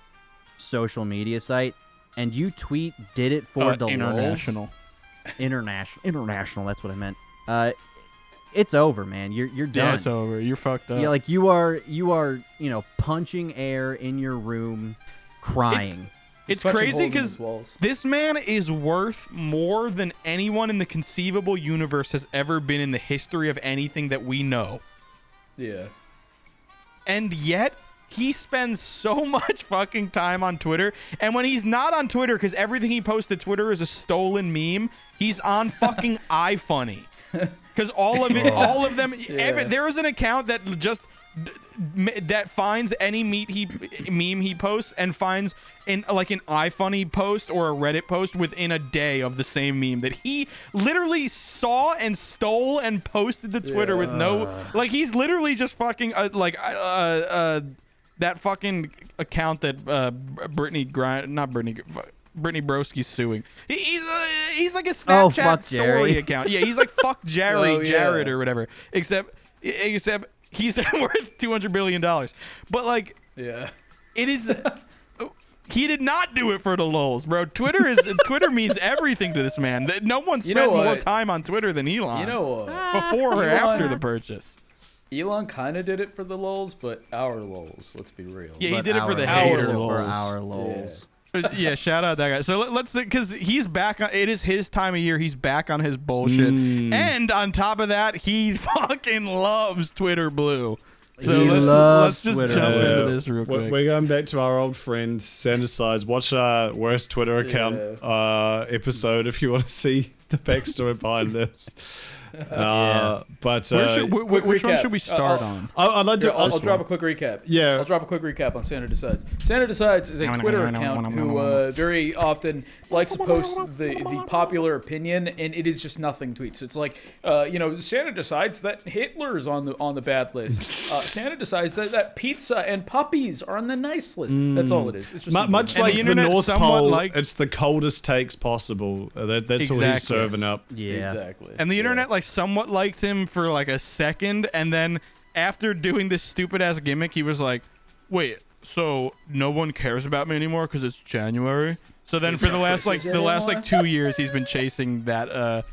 social media site, and you tweet "did it for the international. international, that's what I meant. It's over, man. You're done. Yeah, it's over. You're fucked up. Yeah, like you are, punching air in your room, crying. It's punching crazy holes in because his walls. this man is worth more than anyone in the conceivable universe has ever been in the history of anything that we know. Yeah. And yet, he spends so much fucking time on Twitter. And when he's not on Twitter, because everything he posts to Twitter is a stolen meme, he's on fucking iFunny. Because all of them, there is an account that just that finds any meme he posts and finds in like an iFunny post or a Reddit post within a day of the same meme that he literally saw and stole and posted to Twitter with like he's literally just fucking that fucking account that Brittany Broski's suing. He's like a Snapchat fuck story Jerry. account. Yeah, he's like fuck Jerry, Oh, yeah. Jared or whatever. Except he's worth $200 billion. But like, Yeah. it is. He did not do it for the lulz, bro. Twitter means everything to this man. No one spent know more what? time on Twitter than Elon. You know what? before or Elon- after the purchase. Elon kind of did it for the lulz, but our lulz. Let's be real. Yeah, he But did it for the our hater lulz. For lulz. our lulz. Yeah, shout out that guy. So let's, because he's back on. It is his time of year. He's back on his bullshit, and on top of that, he fucking loves Twitter Blue. So He let's loves just Twitter jump Blue. into this real quick. We're going back to our old friend Santa Size. Watch our worst Twitter account episode if you want to see the backstory behind this. But Which Quick one recap. should we start on? I'd like Here, to. I'll drop a quick recap. Yeah. I'll drop a quick recap on Santa Decides. Santa Decides is a Twitter account who very often likes to post the popular opinion, and it is just nothing tweets. It's like, Santa decides that Hitler's on the bad list. Santa decides that pizza and puppies are on the nice list. That's all it is. It's just Much And like the the internet North somewhat Pole, like- it's the coldest takes possible. That's all he's Exactly. serving up. Yeah. Exactly. And the internet somewhat liked him for like a second, and then after doing this stupid ass gimmick, he was like, "Wait, so no one cares about me anymore because it's January?" So then for the last 2 years, he's been chasing the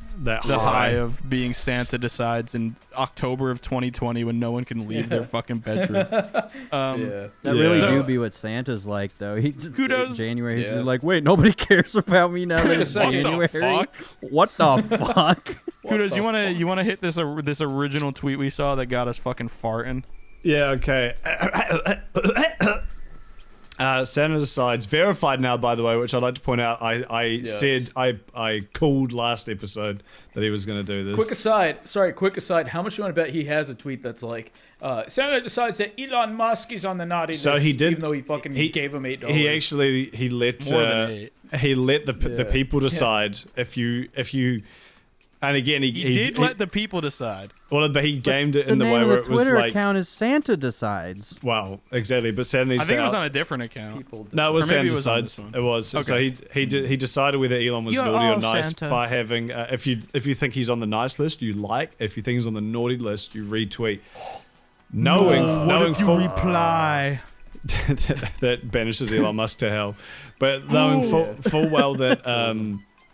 high of being Santa Decides in October of 2020 when no one can leave their fucking bedroom. That really do be what Santa's like, though. He just, Kudos. January, he's Yeah. just like, wait, nobody cares about me now that it's What the January. fuck? What the fuck? Kudos, you wanna hit this original tweet we saw that got us fucking farting? Yeah, okay. Santa Decides, verified now, by the way, which I'd like to point out. I said I called last episode that he was going to do this. Quick aside. How much you want to bet he has a tweet that's like, Santa decides that Elon Musk is on the naughty So list, he did. even though he fucking gave him $8. He actually let More than eight. he let the people decide if you. And again, He did let the people decide. Well, but he gamed it The in the name way of where the it was Twitter like. account is Santa Decides. Well, exactly. But Santa needs I think to it was out- on a different account. People No, it was Or maybe Santa it was on Decides. this one. It was. So Okay. he decided whether Elon was You're naughty or all nice Santa. by having if you think he's on the nice list, you like. If you think he's on the naughty list, you retweet. Knowing full reply? that banishes Elon Musk to hell, but knowing full well that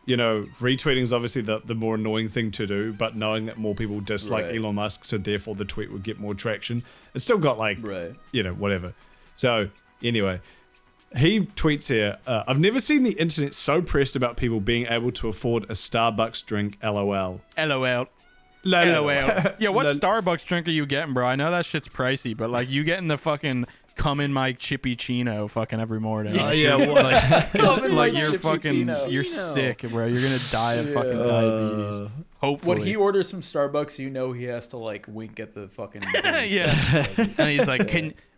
retweeting is obviously the more annoying thing to do, but knowing that more people dislike Elon Musk, so therefore the tweet would get more traction. It's still got whatever. So anyway, he tweets here, I've never seen the internet so pressed about people being able to afford a Starbucks drink, LOL. LOL. Yeah, what Starbucks drink are you getting, bro? I know that shit's pricey, but like you getting the fucking come in my chippy chino fucking every morning. You're sick, bro. You're gonna die of fucking diabetes. Hopefully. When he orders from Starbucks, he has to like wink at the fucking yeah. And he's like,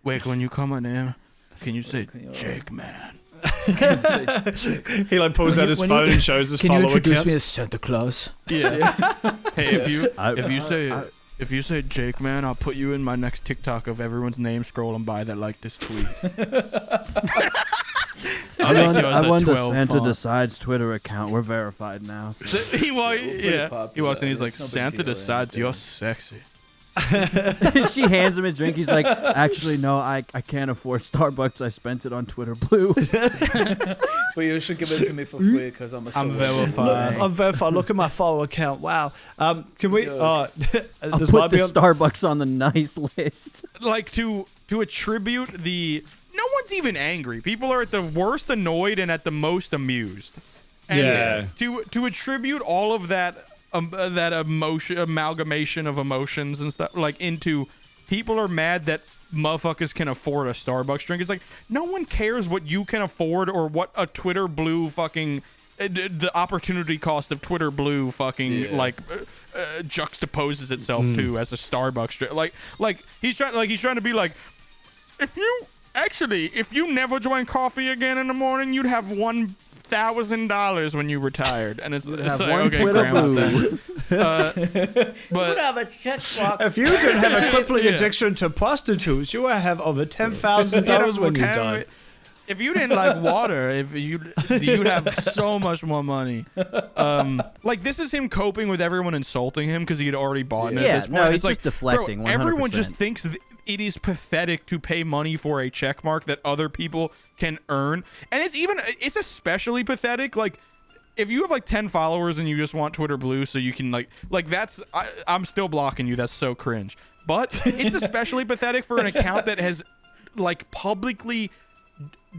when you come in there, can you say Jake, man? He like pulls out his phone and shows his follower count. Can you introduce me as Santa Claus? Yeah. Hey, if you say Jake, man, I'll put you in my next TikTok of everyone's name scrolling by that like this tweet. I won the Santa Decides Twitter account. We're verified now. So. He was, and he's like, Santa Decides you're sexy. She hands him a drink. He's like, actually, no, I can't afford Starbucks. I spent it on Twitter Blue. But you should give it to me for free because I'm verified. I'm verified. Look at my follow account. Wow. Can we? I'll put the Starbucks on the nice list. Like to attribute the. No one's even angry. People are at the worst annoyed and at the most amused. And to attribute all of that. That amalgamation of emotions and stuff like into people are mad that motherfuckers can afford a Starbucks drink. It's like no one cares what you can afford or what a Twitter Blue fucking the opportunity cost of Twitter Blue fucking juxtaposes itself to as a Starbucks drink. Like he's trying to be like if you never drank coffee again in the morning, you'd have $1,000 when you retired, and it's like, okay, Grandma. But have a check box. If you didn't have a crippling addiction to prostitutes, you would have over $10,000 when you die. If you didn't like water, you'd have so much more money. Like this is him coping with everyone insulting him because he had already bought it at this point. No, he's it's just deflecting. Bro, 100%. everyone just thinks it is pathetic to pay money for a check mark that other people can earn, and it's especially pathetic. Like if you have like 10 followers and you just want Twitter Blue so you can like that's I'm still blocking you. That's so cringe. But it's especially pathetic for an account that has like publicly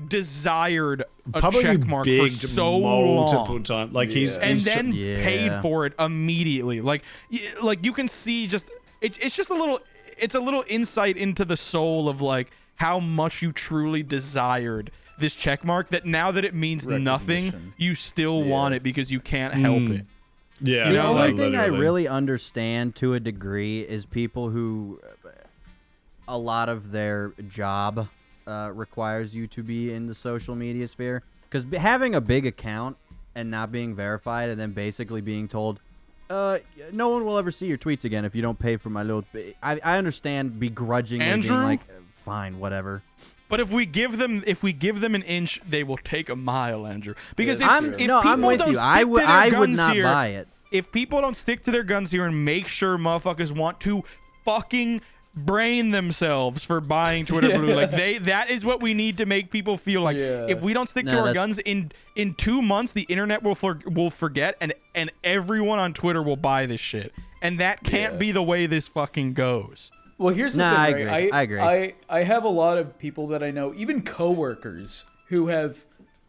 desired a check mark for so long, time. Like he's paid for it immediately. Like you can see it's just a little insight into the soul of like how much you truly desired this check mark that now that it means nothing, you still want it because you can't help it. Yeah. The only thing I really understand to a degree is people who a lot of their job requires you to be in the social media sphere. Because having a big account and not being verified and then basically being told, no one will ever see your tweets again if you don't pay for my little... I understand begrudgingly Andrew? being like, fine, whatever. But if we give them an inch, they will take a mile, Andrew. Because if I'm with you. I would not buy it. If people don't stick to their guns here and make sure motherfuckers want to fucking brain themselves for buying Twitter Blue, like that is what we need to make people feel like. If we don't stick to our guns in 2 months, the internet will forget and everyone on Twitter will buy this shit. And that can't be the way this fucking goes. Well, here's the thing, right? I agree. I have a lot of people that I know, even coworkers, who have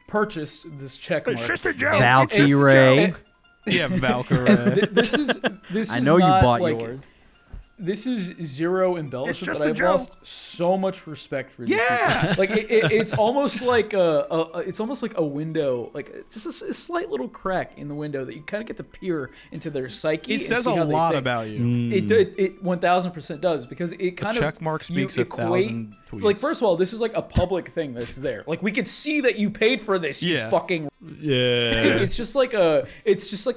purchased this check mark. Valkyrie. Yeah, Valkyrie. This is I know not, you bought like, yours. This is zero embellishment, but I've joke. lost so much respect for these people. Like it's almost like a window, like just a slight little crack in the window that you kind of get to peer into their psyche. It says a lot about you. It 1000% does, because it kind of check mark speaks 1,000 tweets. Like, first of all, this is like a public thing that's there. Like, we could see that you paid for this. You fucking It's just like a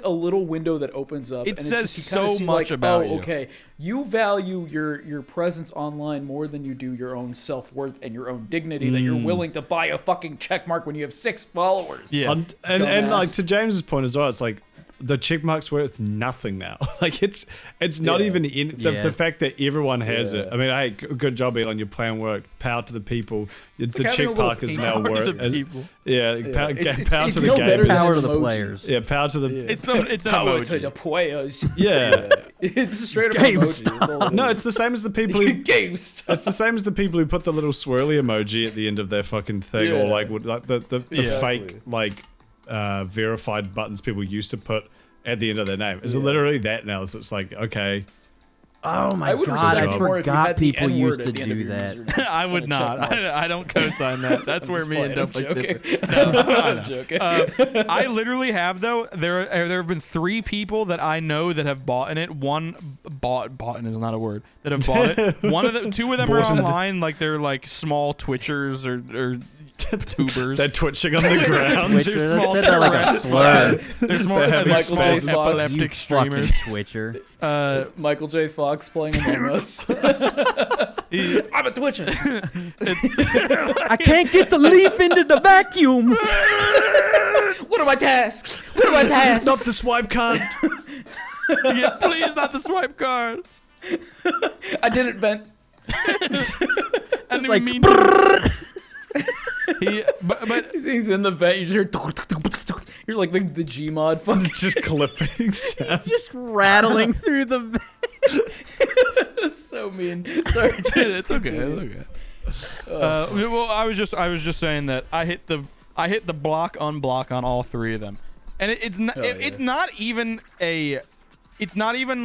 little window that opens up. It and says it's just, you so see, much like, about you. Okay, you value your presence online more than you do your own self-worth and your own dignity, that you're willing to buy a fucking check mark when you have 6 followers. Yeah. And like, to James's point as well, it's like the check mark's worth nothing now. Like it's not even in the fact that everyone has it. I mean, hey, good job, Elon. Your plan worked. Power to the people. The check mark is now worth. Yeah, power to the game. Power to the players. Yeah, power to the. It's an power emoji. to the players. Yeah, it's a straight up emoji. It's all no, it's the same as the people who GameStop. It's the same as the people who put the little swirly emoji at the end of their fucking thing, or like the fake like verified buttons people used to put at the end of their name. It's literally that now. So it's like, okay. Oh my god, I forgot people used to do that. I would not. I don't co-sign that. That's where me and Duffy's different. I'm joking. I literally have, though. There have been 3 people that I know that have bought it. Bought is not a word. That have bought it. 2 of them are online, like they're like small Twitchers or tubers. They're twitching on the ground. They're like a slur. There's more like small epileptic streamers. Twitcher. It's Michael J. Fox playing Among Us. I'm a Twitcher. I can't get the leaf into the vacuum. What are my tasks? Not the swipe card. Yeah, please, not the swipe card. I didn't vent. I didn't even mean to. But he's in the vent. You just hear, you're like the Gmod fun. It's just clipping sound. Just rattling through the vent. That's so mean. Sorry, it's okay. Well, I was just saying that I hit the block unblock on all 3 of them, and it's not even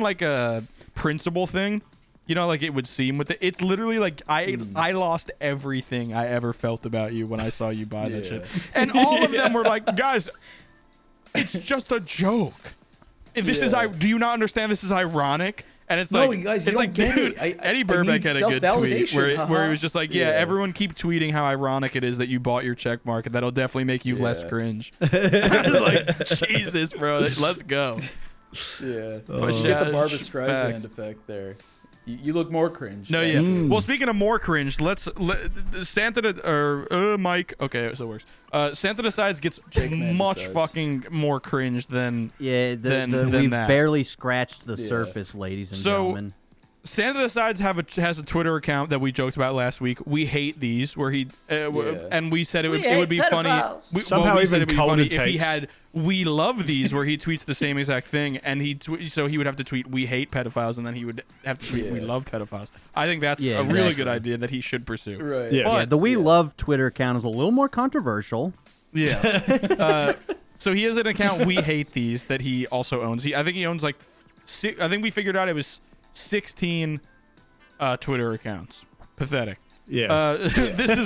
like a principle thing. You know, like it would seem with it. It's literally like I lost everything I ever felt about you when I saw you buy that shit. And all of them were like, guys, it's just a joke. This is do you not understand? This is ironic. And it's no, like, you guys, you it's like, don't dude, get it. Eddie Burbank had a good tweet where he was just like, everyone keep tweeting how ironic it is that you bought your check mark, and that'll definitely make you less cringe. I was like, Jesus, bro, let's go. Yeah. Get the Barbra Streisand effect there. You look more cringe. No, yeah. Well, speaking of more cringe, Mike. Okay, so it works. Santa Decides gets much fucking more cringe than we've that. barely scratched the surface, ladies and gentlemen. Santa Decides has a Twitter account that we joked about last week. We hate these, where he and we said it would be funny. Somehow even Calder if he had We Love These, where he tweets the same exact thing, and so he would have to tweet "We hate pedophiles," and then he would have to tweet "We love pedophiles." I think that's a really good idea that he should pursue. Right. Yes. Yeah, the We Love Twitter account is a little more controversial. Yeah. So he has an account We Hate These that he also owns. I think he owns like I think we figured out it was 16 Twitter accounts. Pathetic. Yes. This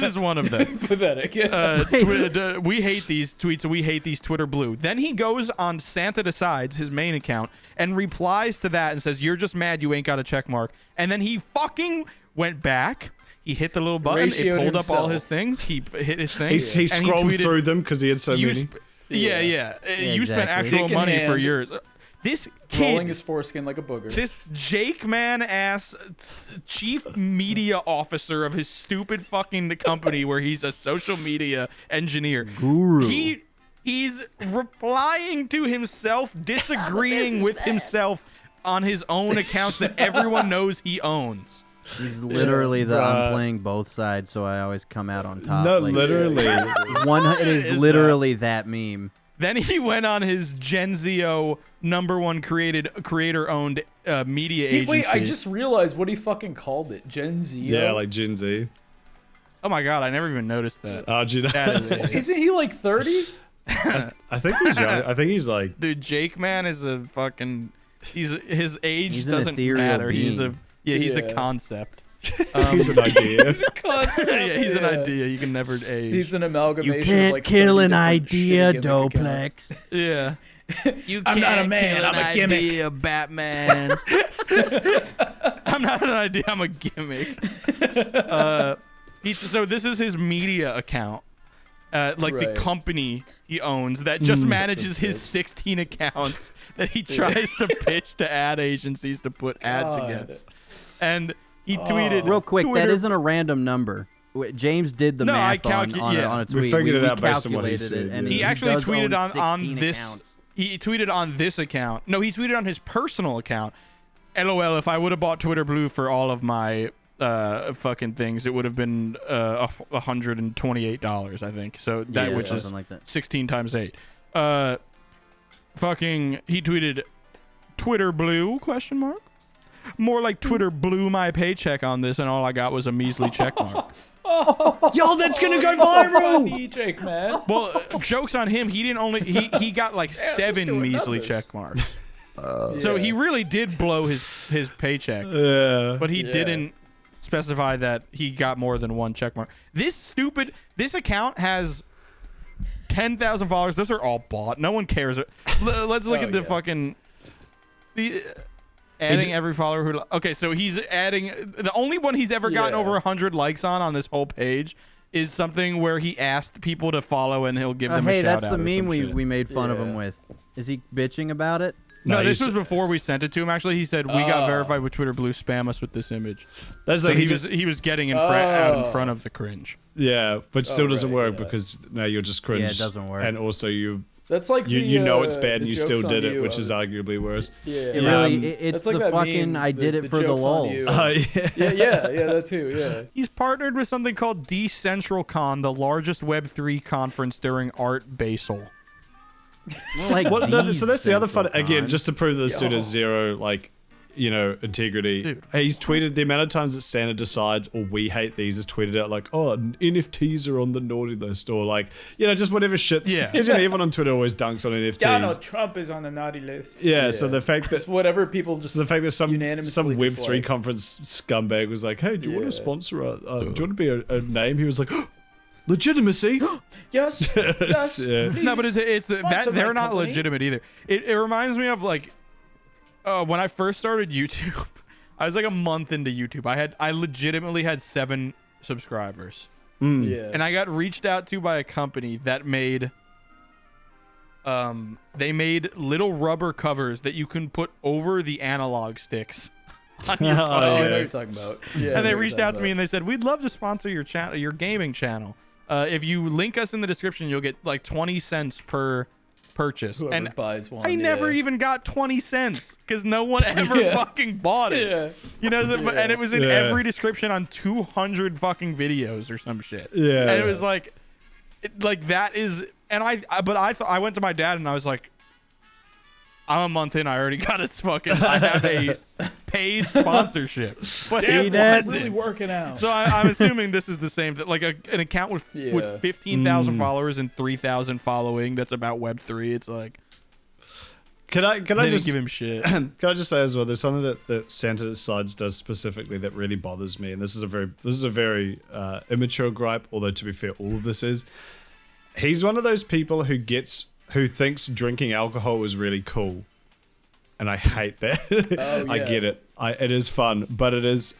is one of them. Pathetic. We hate these tweets. We hate these Twitter blue. Then he goes on Santa Decides, his main account, and replies to that and says, "You're just mad you ain't got a check mark." And then he fucking went back. He hit the little button. It pulled up all his things. He hit his thing. He scrolled through them because he had so many. You spent actual money for yours. This kid rolling his foreskin like a booger. This Jake man ass chief media officer of his stupid fucking company where he's a social media engineer. Guru. He's replying to himself, disagreeing with himself on his own accounts that everyone knows he owns. He's literally I'm playing both sides, so I always come out on top. No, literally. It is literally that meme. Then he went on his Gen Z-O #1 creator-owned media agency. Wait, I just realized what he fucking called it. Gen Z. Yeah, like Gen Z. Oh my god, I never even noticed that. Oh, do you know? Isn't he like 30? I think he's young. I think he's like... Dude, Jake man is a fucking... His age doesn't matter. Being. He's a concept. He's an idea. He's a concept. He's an idea. You can never age. He's an amalgamation. You can't of like kill an idea, Doplex. Yeah. I'm not a man. I'm a gimmick. Idea, Batman. I'm not an idea. I'm a gimmick. So this is his media account. The company he owns that just manages his 16 accounts that he tries to pitch to ad agencies to put ads against. And he tweeted real quick, Twitter, that isn't a random number. James did the math on a tweet. We figured it out based on what he calculated said. it, and he actually does tweeted own on 16 this accounts. he tweeted on this account. No, he tweeted on his personal account. LOL, if I would have bought Twitter Blue for all of my fucking things, it would have been $128, I think. So that which is like 16 times 8. Fucking he tweeted Twitter Blue ? More like Twitter blew my paycheck on this, and all I got was a measly check mark. Yo, that's gonna go viral. Jake, man. Well, joke's on him. He didn't only he got like 7 measly check marks. So he really did blow his paycheck. But he didn't specify that he got more than 1 check mark. This account has 10,000 followers. Those are all bought. No one cares. Let's look at the fucking adding every follower who. Okay, so he's adding the only one he's ever gotten over 100 likes on this whole page is something where he asked people to follow and he'll give them a shout out. Hey, that's the meme we made fun of him with. Is he bitching about it? No, this was before we sent it to him. Actually, he said we got verified with Twitter Blue. Spam us with this image. That's like he was getting out in front of the cringe. Yeah, but still doesn't work because now you're just cringe. Yeah, it doesn't work. And also that's like you know it's bad and you still did it, which is arguably worse. Yeah, it's like the fucking I did it for the lulz. Yeah, that too. Yeah. He's partnered with something called DecentralCon, the largest Web3 conference during Art Basel. Like so that's the other fun again, just to prove that this dude has zero integrity. Dude. He's tweeted the amount of times that Santa decides or we hate these is tweeted out like, oh, NFTs are on the naughty list, or like, just whatever shit. Yeah. Everyone on Twitter always dunks on NFTs. Donald Trump is on the naughty list. Yeah. So the fact that just whatever people just the fact that some Web3 dislike. conference scumbag was like, hey, do you want to sponsor do you want to be a name? He was like, legitimacy. Yes. No, but it's that they're not company. legitimate either. It reminds me of like when I first started YouTube. I was like a month into YouTube. I legitimately had 7 subscribers. Yeah. And I got reached out to by a company that made they made little rubber covers that you can put over the analog sticks. On your phone. I know what you're talking about. Yeah, and they reached out to me and they said, we'd love to sponsor your channel, your gaming channel. If you link us in the description, you'll get like 20 cents per purchase. Whoever and buys one, I never even got 20 cents because no one ever fucking bought it. And it was in every description on 200 fucking videos or some shit. Yeah. And it was like that is, and I went to my dad and I was like, I'm a month in. I already got I have a paid sponsorship. But it wasn't really working out. So I'm assuming this is the same. That like an account with 15,000 followers and 3,000 following. That's about Web3. It's like. Can I just give him shit? Can I just say as well? There's something that Santa Decides does specifically that really bothers me, and this is a very immature gripe. Although to be fair, all of this is. He's one of those people who thinks drinking alcohol is really cool, and I hate that. I get it. It is fun, but it is.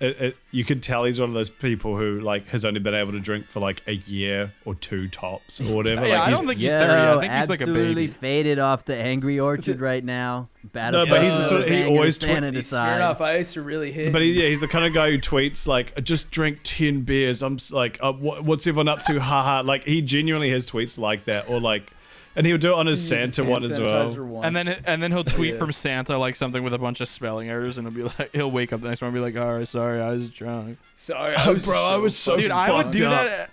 You can tell he's one of those people who like has only been able to drink for like a year or 2 tops or whatever. Yeah, like, I don't think he's 30. I think he's like a baby. Absolutely faded off the Angry Orchard right now. No, but he's the sort of, he always smearing off ice to really hit. But he's the kind of guy who tweets like, "Just drink 10 beers." I'm like, "What's everyone up to?" Haha. Like he genuinely has tweets like that, or like. And he'll do it on his Santa one as well. And then he'll tweet from Santa like something with a bunch of spelling errors, and he'll wake up the next morning and be like, "All right, sorry, I was drunk." Sorry, I was so dude. I would do up. that.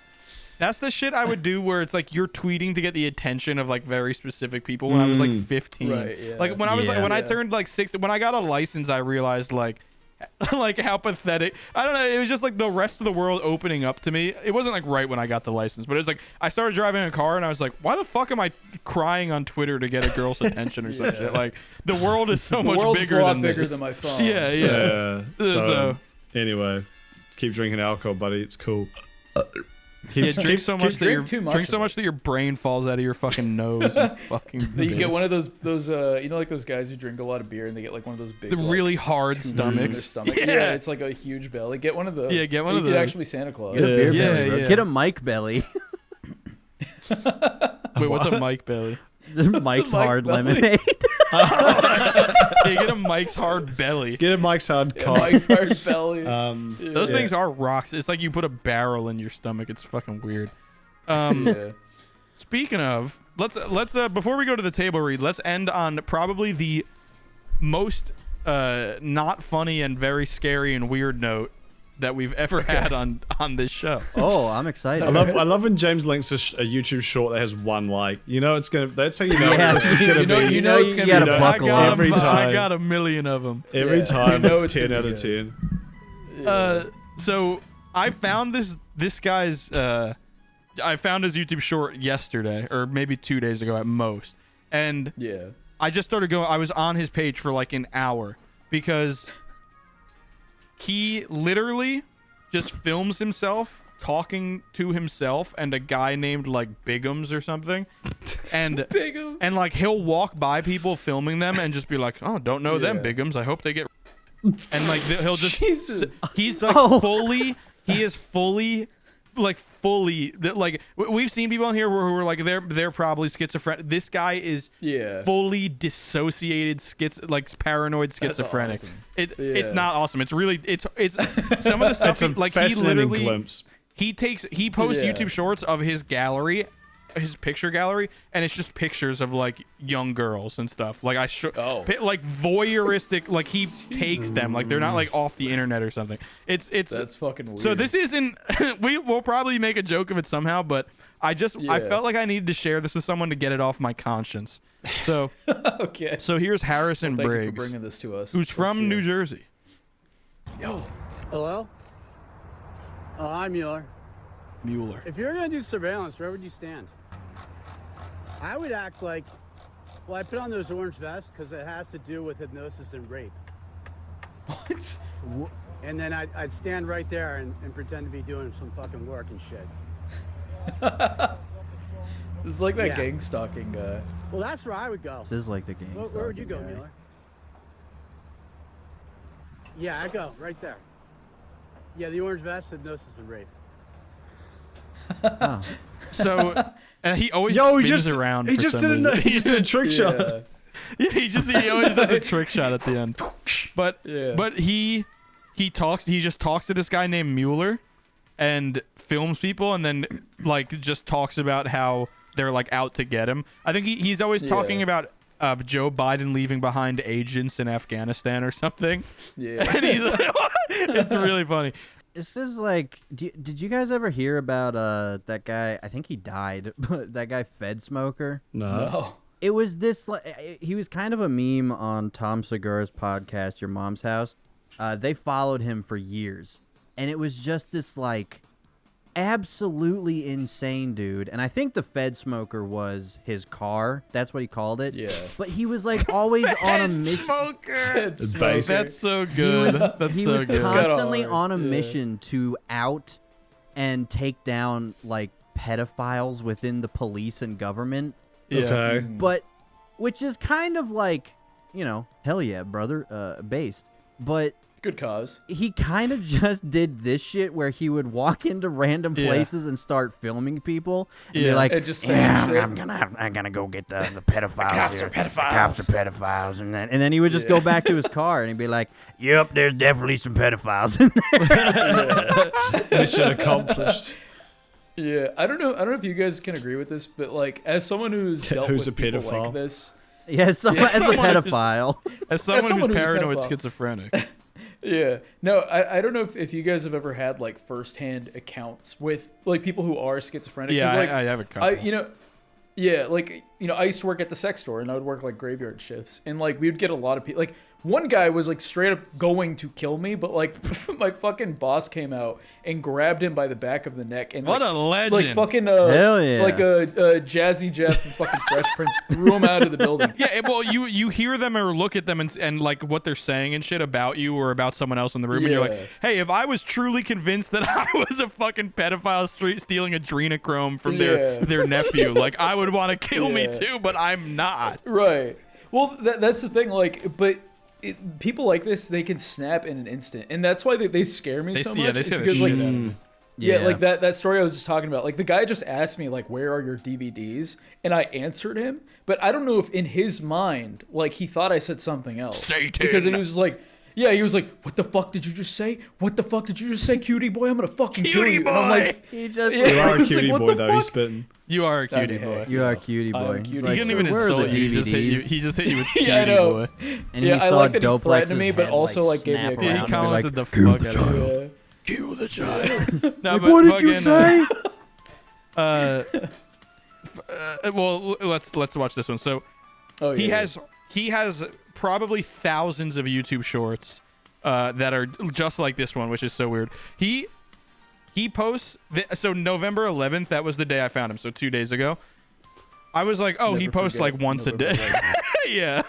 That's the shit I would do where it's like you're tweeting to get the attention of like very specific people. When I was like 15, right, yeah. Like when I was when I turned like 16, when I got a license, I realized like how pathetic. I don't know. It was just like the rest of the world opening up to me. It wasn't like right when I got the license, but it was like I started driving a car and I was like, why the fuck am I crying on Twitter to get a girl's attention or some shit? Like the world is so much bigger than this. Bigger than my phone. Yeah. So anyway, keep drinking alcohol, buddy. It's cool. Drink so much that your brain falls out of your fucking nose. You get one of those like those guys who drink a lot of beer and they get like one of those big really hard stomachs. In their stomach. Yeah, it's like a huge belly. Get one of those. Yeah, get one of those. You could actually Santa Claus. Get a beer belly, bro. Get a mic belly. Wait, what's a mic belly? Mike's Hard Lemonade. Get a Mike's Hard Belly. Get a Mike's Hard cock. Mike's Hard Belly. Those things are rocks. It's like you put a barrel in your stomach. It's fucking weird. Speaking of, let's before we go to the table read, let's end on probably the most not funny and very scary and weird note that we've ever had on this show. Oh, I'm excited. I love when James links a YouTube short that has one like. You know it's gonna. That's how you know Yeah, this is gonna be. you know it's gonna gotta be buckle up. every time. I got a million of them. Every time you know it's it's 10 gonna out be of good. 10. So I found this guy's I found his YouTube short yesterday or maybe 2 days ago at most, and Yeah. I just started going. I was on his page for like an hour because he literally just films himself talking to himself and a guy named like Bigums or something, and Bigums. and like he'll walk by people filming them and just be like, "Oh, don't know them Yeah. Bigums. I hope they get." And like he'll just Jesus. he's like he is fully like we've seen people on here who are like they're probably schizophrenic. This guy is fully dissociated paranoid schizophrenic. awesome. It's not awesome. It's really it's some of the stuff It's a like he fascinating literally glimpse. he posts YouTube shorts of his gallery, his picture gallery, and it's just pictures of like young girls and stuff. Like like voyeuristic. Like he takes them. Like they're not like off the internet or something. It's That's fucking weird. so this isn't. We'll probably make a joke of it somehow, but I felt like I needed to share this with someone to get it off my conscience. So Okay. so here's Harrison Thank you Briggs, for bringing this to us. who's Let's from see New it. Jersey. Hello? Oh, I'm Mueller. Mueller. If you're gonna do surveillance, where would you stand? I would act like, well, I put on those orange vests because it has to do with hypnosis and rape. What? And then I'd stand right there and pretend to be doing some fucking work and shit. This is like that Yeah. gang stalking guy. Well, that's where I would go. This is like the game. Where would you go, Mueller? Yeah, I go right there. Yeah, the orange vest, hypnosis and rape. So he always Yo, spins around. He for just some did a reason. he just did a trick shot. Yeah, he always does a trick shot at the end. But Yeah. but he just talks to this guy named Mueller and films people and then like just talks about how they're like out to get him. I think he's always talking about Joe Biden leaving behind agents in Afghanistan or something. Yeah. And he's like, it's really funny. This is like, did you guys ever hear about that guy? I think he died, but that guy Fed Smoker. No. It was this. He was kind of a meme on Tom Segura's podcast, Your Mom's House. They followed him for years, and it was just this like absolutely insane dude. And I think the Fed Smoker was his car. That's what he called it. Yeah. But he was like always on a mission. It's base. That's so good. That's He so was good. constantly hard, on a yeah. mission to out and take down like pedophiles within the police and government. Yeah. Okay. But which is kind of like, you know, hell yeah, brother, based. But Good cause. he kind of just did this shit where he would walk into random Yeah. places and start filming people and be Yeah. like, And just saying yeah, shit. I'm gonna go get the pedophiles. cops here. are pedophiles." The cops are pedophiles, and then he would just go back to his car and he'd be like, "Yep, there's definitely some pedophiles in there." Mission accomplished. Yeah, I don't know if you guys can agree with this, but like as someone who's dealt Who's with a people pedophile? like this, Yeah, as a someone who's- pedophile. As someone someone who's who's a paranoid pedophile. schizophrenic. yeah, no, I don't know if you guys have ever had like firsthand accounts with like people who are schizophrenic. 'cause, Yeah, like, I have a couple. I used to work at the sex store and I would work like graveyard shifts, and like we would get a lot of people. Like one guy was like straight up going to kill me, but like my fucking boss came out and grabbed him by the back of the neck and What like, a legend. like fucking Hell yeah. like Jazzy Jeff and fucking Fresh Prince threw him out of the building. Yeah, well, you hear them or look at them and like what they're saying and shit about you or about someone else in the room, and you're Yeah. like, hey, if I was truly convinced that I was a fucking pedophile stealing adrenochrome from their nephew, like I would want to kill me too, but I'm not. Right. Well, that's the thing. Like, but people like this, they can snap in an instant, and that's why they scare me so much. They is scare the because like, shit out of me. yeah, Yeah. like that story I was just talking about. Like the guy just asked me like, "Where are your DVDs?" And I answered him, but I don't know if in his mind, like he thought I said something else. Satan. Because he was just like, Yeah, he was like, "What the fuck did you just say? What the fuck did you just say, cutie boy? I'm gonna fucking kill you." Boy. And I'm like, He just You are a was cutie like, what boy, the though. He's fuck? spitting. You are a cutie Okay. boy. You are a cutie I'm boy. cutie He's boy. like, He didn't even "Where are insult the you. DVDs?" He just hit you with cutie Yeah, I know. boy. And Yeah, he I saw like that he Doplex's threatened me, but head, also, like, gave me a snap Yeah, He around and be commented like, the "Kill fuck the out of it. Yeah. Kill the child. No, like, but what did you fucking, say? well, let's watch this one. So Oh, yeah. he has probably thousands of YouTube shorts that are just like this one, which is so weird. He posts so November 11th, that was the day I found him, so 2 days ago. I was like, oh, he Never posts forget like once a November day. Yeah.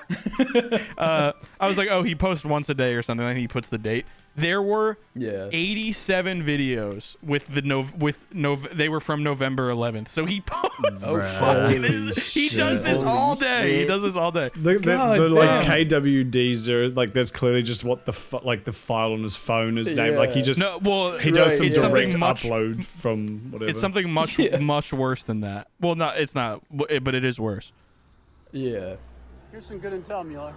I was like, oh, he posts once a day or something, and he puts the date. There were Yeah. 87 videos with they were from November 11th. So he posts. Oh, fucking holy he does this all day. He does this all day. The God like damn. KWDs are like that's clearly just what the like the file on his phone is named. Like he Yeah. just No, well, he does some it's direct something much. upload from whatever. It's something much much worse than that. Well, it's not, but it is worse. Yeah. Here's some good intel, Mueller.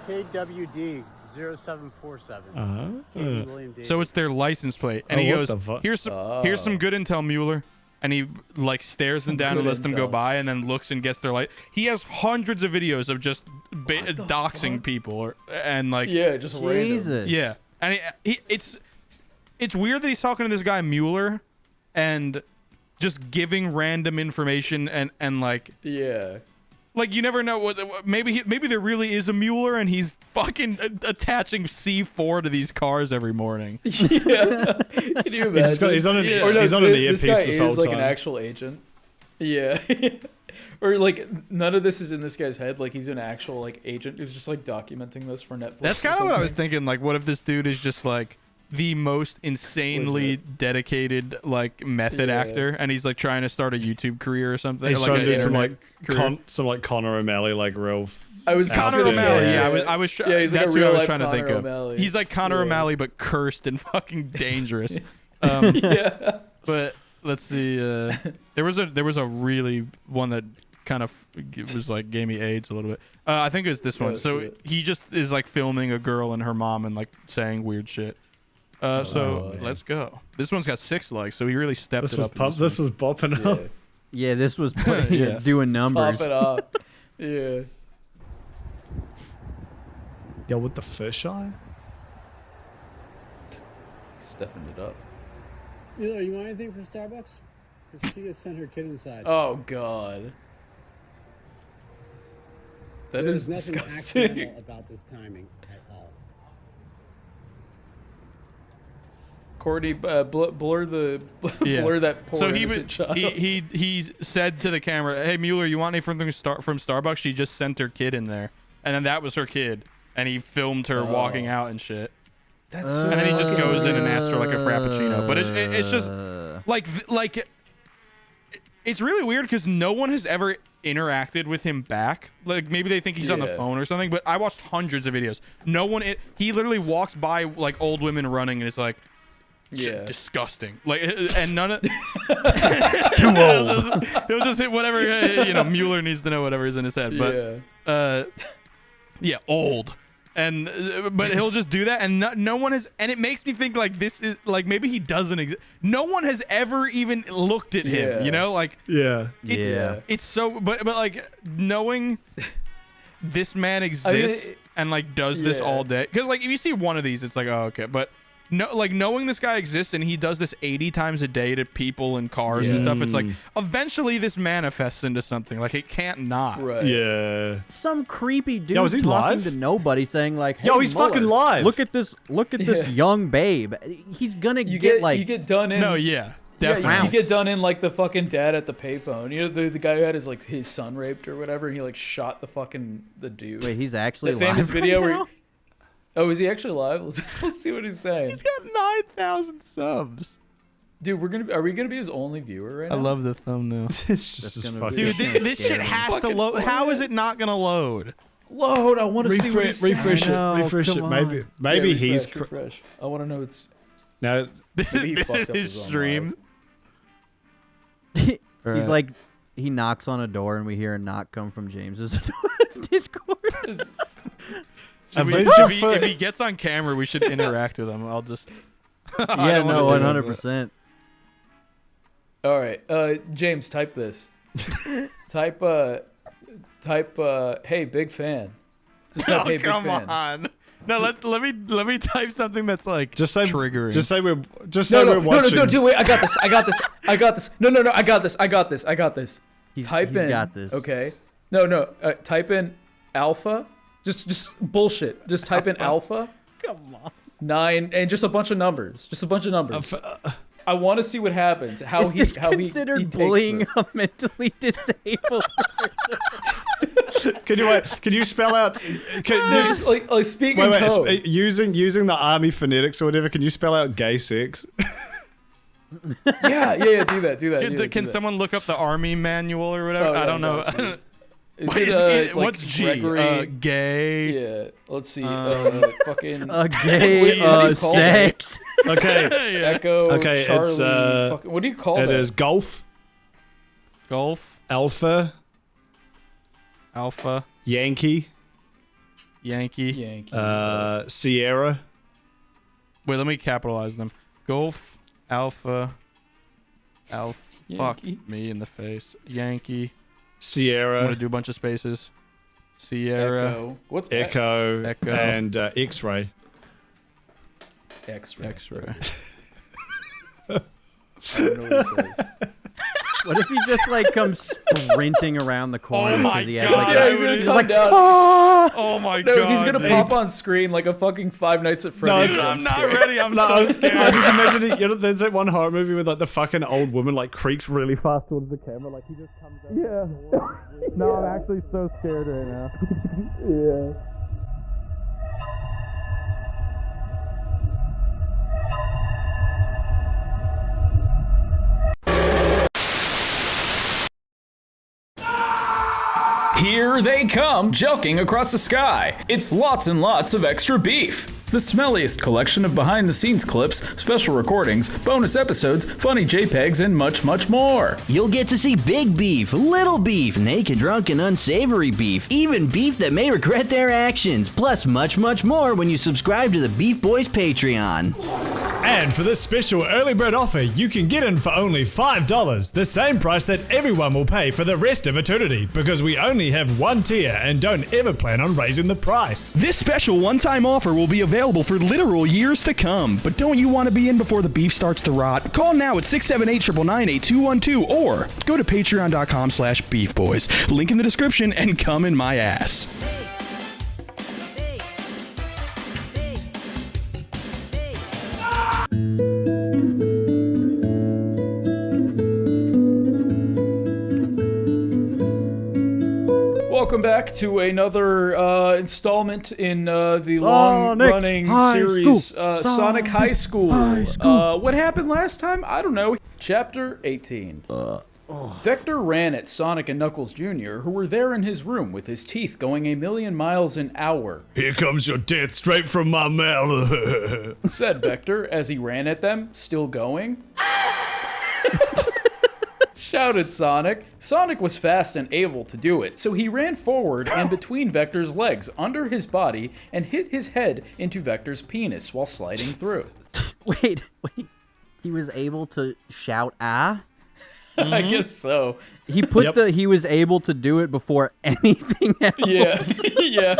KWD 0747. Katie William Davis. So it's their license plate, and Oh, he what goes, the fuck? "Here's some good intel, Mueller." And he like stares them down and good lets them go intel. by, and then looks and gets their light. He has hundreds of videos of just doxing people, and like Yeah, just random. Jesus. yeah, and it's weird that he's talking to this guy Mueller, and just giving random information and like Yeah. you never know what maybe there really is a Mueller and he's fucking attaching C4 to these cars every morning. Yeah. Can you imagine? he's on an Yeah. Or no, he's on an this earpiece guy this is whole like time. an actual agent. Yeah. Or like none of this is in this guy's head. Like he's an actual like agent who's just like documenting this for Netflix. That's or kind of what I was something. thinking. Like, what if this dude is just like the most insanely dedicated like method Yeah. actor, and he's like trying to start a YouTube career or something? He's like trying to an do some internet career. some like Connor O'Malley like real. I was Connor just gonna O'Malley. say, Yeah, I was. Yeah, he's like a that's who I real was life trying to think Connor of. O'Malley. He's like Connor Yeah. O'Malley, but cursed and fucking dangerous. Yeah. But let's see. There was a really one that kind of was like gave me AIDS a little bit. I think it was this one. So shit. he just is like filming a girl and her mom and like saying weird shit. So let's go. This one's got 6 likes, so he really stepped This it was up. this was bopping Yeah. up. Yeah, this was Yeah. doing numbers. Pop it up. Yeah. Yeah, with the fisheye. Stepping it up. Mueller, you want anything from Starbucks? 'Cause she just sent her kid inside. Oh god. That There's is nothing disgusting. accidental about this timing at all. Courtney, blur Yeah. blur that poor So he innocent child. he said to the camera, "Hey Mueller, you want anything from Starbucks?" She just sent her kid in there, and then that was her kid, and he filmed her walking out and shit. That's so And then he just fucking goes in and weird. asks for like a frappuccino. But it's just like it's really weird because no one has ever interacted with him back. Like maybe they think he's on the Yeah. phone or something. But I watched hundreds of videos. No one. He literally walks by like old women running and is like, Yeah. disgusting. Like and none of too old. He'll just hit whatever Mueller needs to know whatever is in his head. But yeah, old. And but he'll just do that, and no one has, and it makes me think like this is like maybe he doesn't exist. No one has ever even looked at him, Yeah. you know, like Yeah. it's so. But like knowing this man exists and like does this Yeah. all day, because like if you see one of these, it's like oh okay, but. No, like knowing this guy exists and he does this 80 times a day to people and cars and stuff. It's like eventually this manifests into something. Like it can't not. Right. Yeah. Some creepy dude Yo, is he talking live? to nobody saying like, hey, Yo, he's Mueller, fucking live. Look at this young babe. He's gonna You get like you get done in. No, yeah, Yeah, definitely. you get done in like the fucking dad at the payphone. You know the guy who had his son raped or whatever. And he like shot the dude. Wait, he's actually that famous live right video now? where. Oh, is he actually live? Let's see what he's saying. He's got 9,000 subs. Dude, are we gonna be his only viewer right now? I love the thumbnail. It's just as gonna fucking. be- Dude, this shit has to Fucking load. funny. How is it not gonna load? Load. I want to see what he's saying. refresh I it. know, Refresh it. come Maybe on. maybe Yeah, he's refresh. I want to know it's. now. Maybe he This fucked is up his his own stream. He's like, he knocks on a door and we hear a knock come from James's Discord. If he gets on camera, we should interact with him. I'll just. Yeah, no, 100%. All right, James, type this. type, hey, big fan. Just type, hey, big fan. Come on. No, let me type something that's like triggering. Just say we're watching. No, wait, I got this. No, I got this. Type in. Got this. Okay. No, type in alpha. Just bullshit. Just type in alpha. Come on. 9 and just a bunch of numbers. I want to see what happens. How he considered bullying a mentally disabled person? Can you spell out? Just like speaking code. Using the army phonetics or whatever. Can you spell out gay sex? Yeah. Do that. Can someone look up the army manual or whatever? I don't know. What's G? Gregory, gay. Yeah. Let's see. Fucking. Gay sex. Okay. Yeah. Echo. Okay. Charlie, what do you call that? It is golf. Golf. Alpha. Yankee. Sierra. Wait, let me capitalize them. Golf. Alpha. Fuck me in the face. Yankey. Sierra. I'm gonna do a bunch of spaces. Sierra. Echo. What's Echo. Echo. And X-ray. X-ray. X-ray. I don't know what it says. What if he just like comes sprinting around the corner because he has God, like Yeah, he's gonna come down. Oh my god. No, he's gonna pop on screen like a fucking Five Nights at Freddy's. I'm not ready. I'm so scared. I just imagine it. You know, there's that one horror movie with like the fucking old woman like creaks really fast towards the camera, like he just comes out. Yeah. No, I'm actually so scared right now. Yeah. Here they come, jelking across the sky. It's lots and lots of extra beef. The smelliest collection of behind-the-scenes clips, special recordings, bonus episodes, funny JPEGs, and much, much more. You'll get to see big beef, little beef, naked, drunk, and unsavory beef, even beef that may regret their actions, plus much, much more when you subscribe to the BeefBoys Patreon. And for this special early bird offer, you can get in for only $5, the same price that everyone will pay for the rest of eternity, because we only have one tier and don't ever plan on raising the price. This special one-time offer will be available for literal years to come. But don't you want to be in before the beef starts to rot? Call now at 678-999-8212 or go to patreon.com/beefboys. Link in the description and come in my ass. Welcome back to another installment in the long-running series, Sonic High School. What happened last time? I don't know. Chapter 18. Vector ran at Sonic and Knuckles Jr., who were there in his room with his teeth going 1,000,000 miles an hour. Here comes your death straight from my mouth, said Vector as he ran at them, still going. Shouted Sonic. Sonic was fast and able to do it, so he ran forward and between Vector's legs under his body and hit his head into Vector's penis while sliding through. Wait. He was able to shout ah? I guess so. He put he was able to do it before anything else. Yeah.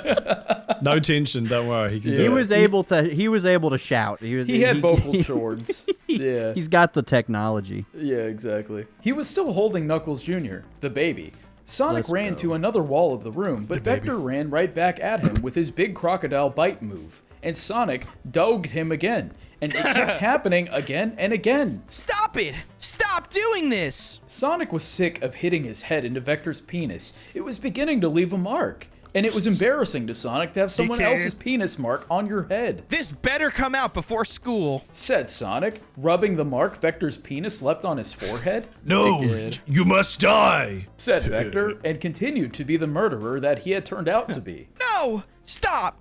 No tension, don't worry. He was able to shout. He had vocal cords. Yeah. He's got the technology. Yeah, exactly. He was still holding Knuckles Jr., the baby. Sonic ran to another wall of the room, but Vector ran right back at him with his big crocodile bite move. And Sonic dogged him again. And it kept happening again and again. Stop it! Stop doing this! Sonic was sick of hitting his head into Vector's penis. It was beginning to leave a mark. And it was embarrassing to Sonic to have someone else's penis mark on your head. This better come out before school, said Sonic, rubbing the mark Vector's penis left on his forehead. No, you must die, said Vector, and continued to be the murderer that he had turned out to be. No! Stop!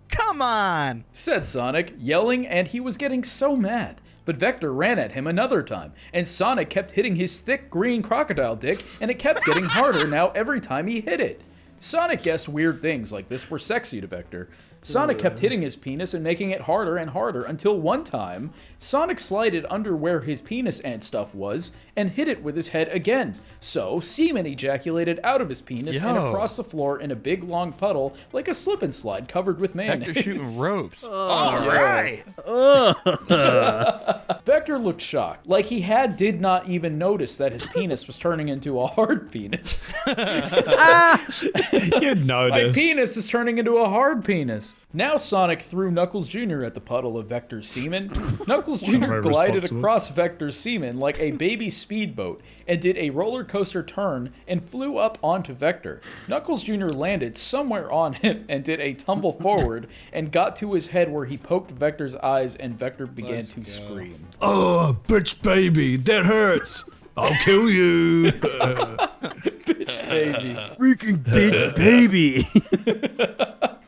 Come on! Said Sonic, yelling, and he was getting so mad. But Vector ran at him another time, and Sonic kept hitting his thick green crocodile dick, and it kept getting harder now every time he hit it. Sonic guessed weird things like this were sexy to Vector. Sonic kept hitting his penis and making it harder and harder until one time, Sonic slided under where his penis and stuff was and hit it with his head again. So, semen ejaculated out of his penis and across the floor in a big long puddle like a slip and slide covered with mayonnaise. Vector shooting ropes. All right. Vector looked shocked, like he did not even notice that his penis was turning into a hard penis. You'd notice. My penis is turning into a hard penis. Now Sonic threw Knuckles Jr. at the puddle of Vector's semen. Knuckles Jr. glided across Vector's semen like a baby speedboat and did a roller coaster turn and flew up onto Vector. Knuckles Jr. landed somewhere on him and did a tumble forward and got to his head where he poked Vector's eyes and Vector began to scream. Oh, bitch baby, that hurts. I'll kill you. Bitch baby. Freaking bitch baby.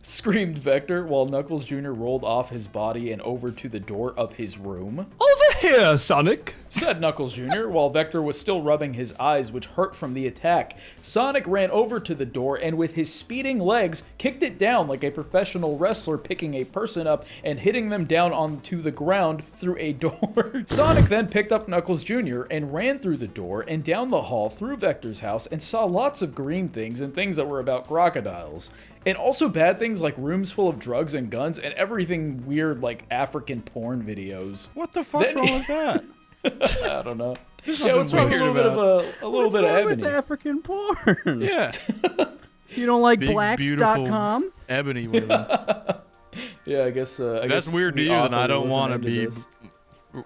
Screamed Vector while Knuckles Jr. rolled off his body and over to the door of his room. Over here, Sonic, said Knuckles Jr. while Vector was still rubbing his eyes, which hurt from the attack. Sonic ran over to the door and with his speeding legs kicked it down like a professional wrestler picking a person up and hitting them down onto the ground through a door. Sonic then picked up Knuckles Jr. and ran through the door and down the hall through Vector's house and saw lots of green things and things that were about crocodiles. And also bad things like rooms full of drugs and guns and everything weird like African porn videos. What the fuck's wrong with that? I don't know. Yeah, what's wrong with a little bit of ebony? With African porn. Yeah. You don't like Big, black.com? Ebony women. Yeah, I guess that's weird to you, and I don't want to be.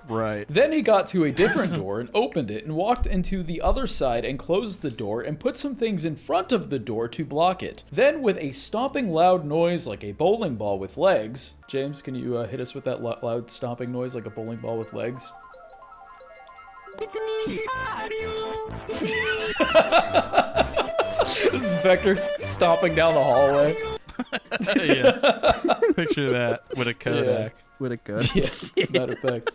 Right. Then he got to a different door and opened it and walked into the other side and closed the door and put some things in front of the door to block it. Then with a stomping loud noise like a bowling ball with legs. James, can you hit us with that loud stomping noise like a bowling ball with legs? This is Vector stomping down the hallway. Yeah. Picture that with a Kodak. Yeah. With a gun. Yes, matter of fact.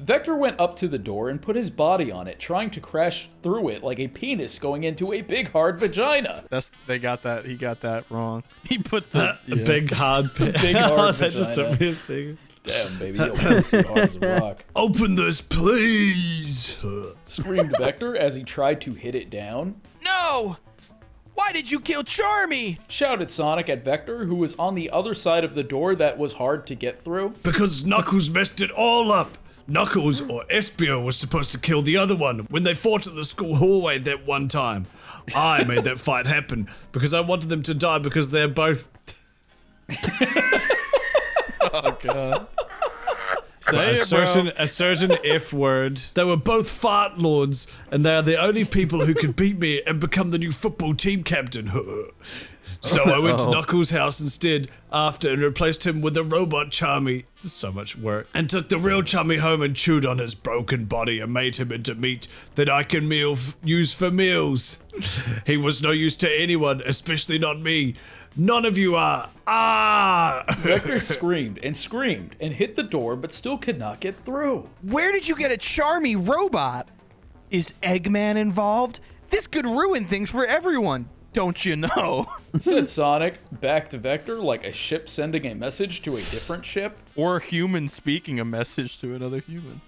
Vector went up to the door and put his body on it, trying to crash through it like a penis going into a big hard vagina. He got that wrong. He put the big hard big hard that just took vagina. me a second. Damn, baby, you'll pussy hard as a rock. Open this, please. Screamed Vector as he tried to hit it down. No! Why did you kill Charmy? Shouted Sonic at Vector, who was on the other side of the door that was hard to get through. Because Knuckles messed it all up. Knuckles, or Espio, was supposed to kill the other one when they fought in the school hallway that one time. I made that fight happen because I wanted them to die because they're both... Oh, God. A certain F word. They were both fart lords, and they are the only people who could beat me and become the new football team captain. So I went to Knuckles' house instead after and replaced him with a robot Charmy. This is so much work. And took the real Charmy home and chewed on his broken body and made him into meat that I can use for meals. He was no use to anyone, especially not me. None of you are. Vector screamed and hit the door, but still could not get through. Where did you get a Charmy robot? Is Eggman involved? This could ruin things for everyone, don't you know? Said Sonic, back to Vector like a ship sending a message to a different ship. Or a human speaking a message to another human.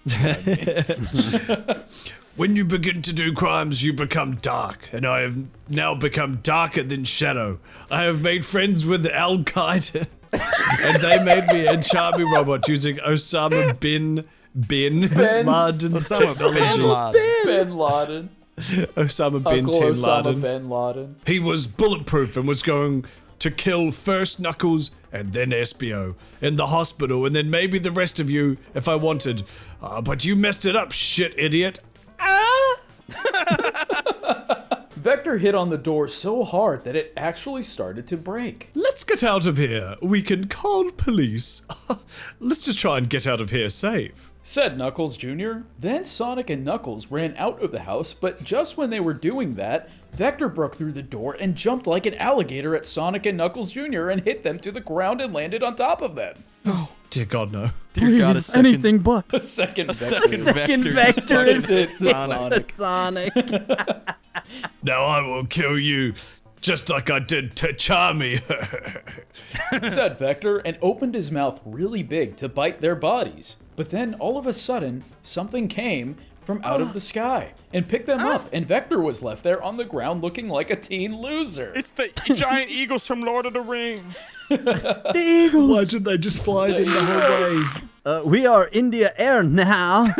When you begin to do crimes, you become dark, and I have now become darker than Shadow. I have made friends with Al-Qaeda, and they made me a Charmy robot using Osama bin Laden's technology. Bin Laden. Osama bin Uncle Tim Osama Laden. bin Laden. He was bulletproof and was going to kill first Knuckles and then Espio in the hospital, and then maybe the rest of you if I wanted. But you messed it up, shit idiot. Vector hit on the door so hard that it actually started to break. Let's get out of here. We can call police. Let's just try and get out of here safe. Said Knuckles Jr. Then Sonic and Knuckles ran out of the house, but just when they were doing that, Vector broke through the door and jumped like an alligator at Sonic and Knuckles Jr. and hit them to the ground and landed on top of them. Oh, dear God, no. Dear God, anything but. A second Vector. Second Vector is it Sonic. Now I will kill you, just like I did to Charmy. said Vector, and opened his mouth really big to bite their bodies. But then, all of a sudden, something came from out of the sky and picked them up, and Vector was left there on the ground looking like a teen loser. It's the giant eagles from Lord of the Rings. The eagles. Why did they just fly in the whole way? We are in the air now.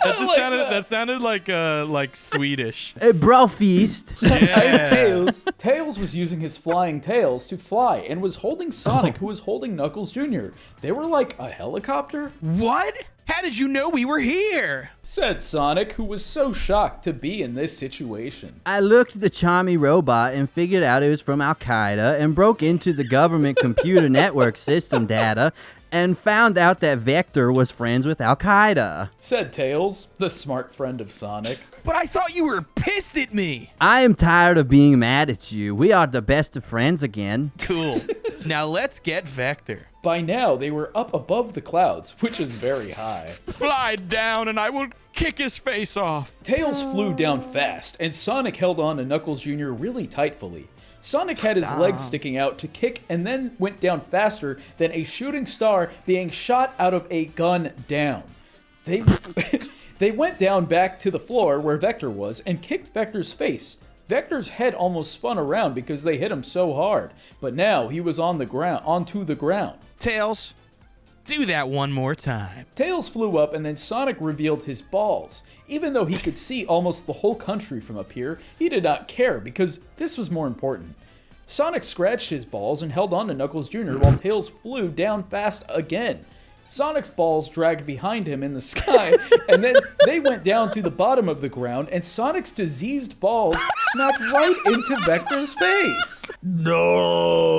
That sounded like Swedish. A bra feast. Tails was using his flying tails to fly and was holding Sonic, who was holding Knuckles Jr. They were like a helicopter. What? How did you know we were here? Said Sonic, who was so shocked to be in this situation. I looked at the Charmy robot and figured out it was from Al-Qaeda and broke into the government computer network system data and found out that Vector was friends with Al-Qaeda. Said Tails, the smart friend of Sonic. But I thought you were pissed at me. I am tired of being mad at you. We are the best of friends again. Cool. Now let's get Vector. By now, they were up above the clouds, which is very high. Fly down and I will kick his face off. Tails flew down fast, and Sonic held on to Knuckles Jr. really tightfully. Sonic had his legs sticking out to kick and then went down faster than a shooting star being shot out of a gun down. They went down back to the floor where Vector was and kicked Vector's face. Vector's head almost spun around because they hit him so hard, but now he was onto the ground. Tails, do that one more time. Tails flew up and then Sonic revealed his balls. Even though he could see almost the whole country from up here, he did not care because this was more important. Sonic scratched his balls and held on to Knuckles Jr. while Tails flew down fast again. Sonic's balls dragged behind him in the sky, and then they went down to the bottom of the ground, and Sonic's diseased balls smacked right into Vector's face. No!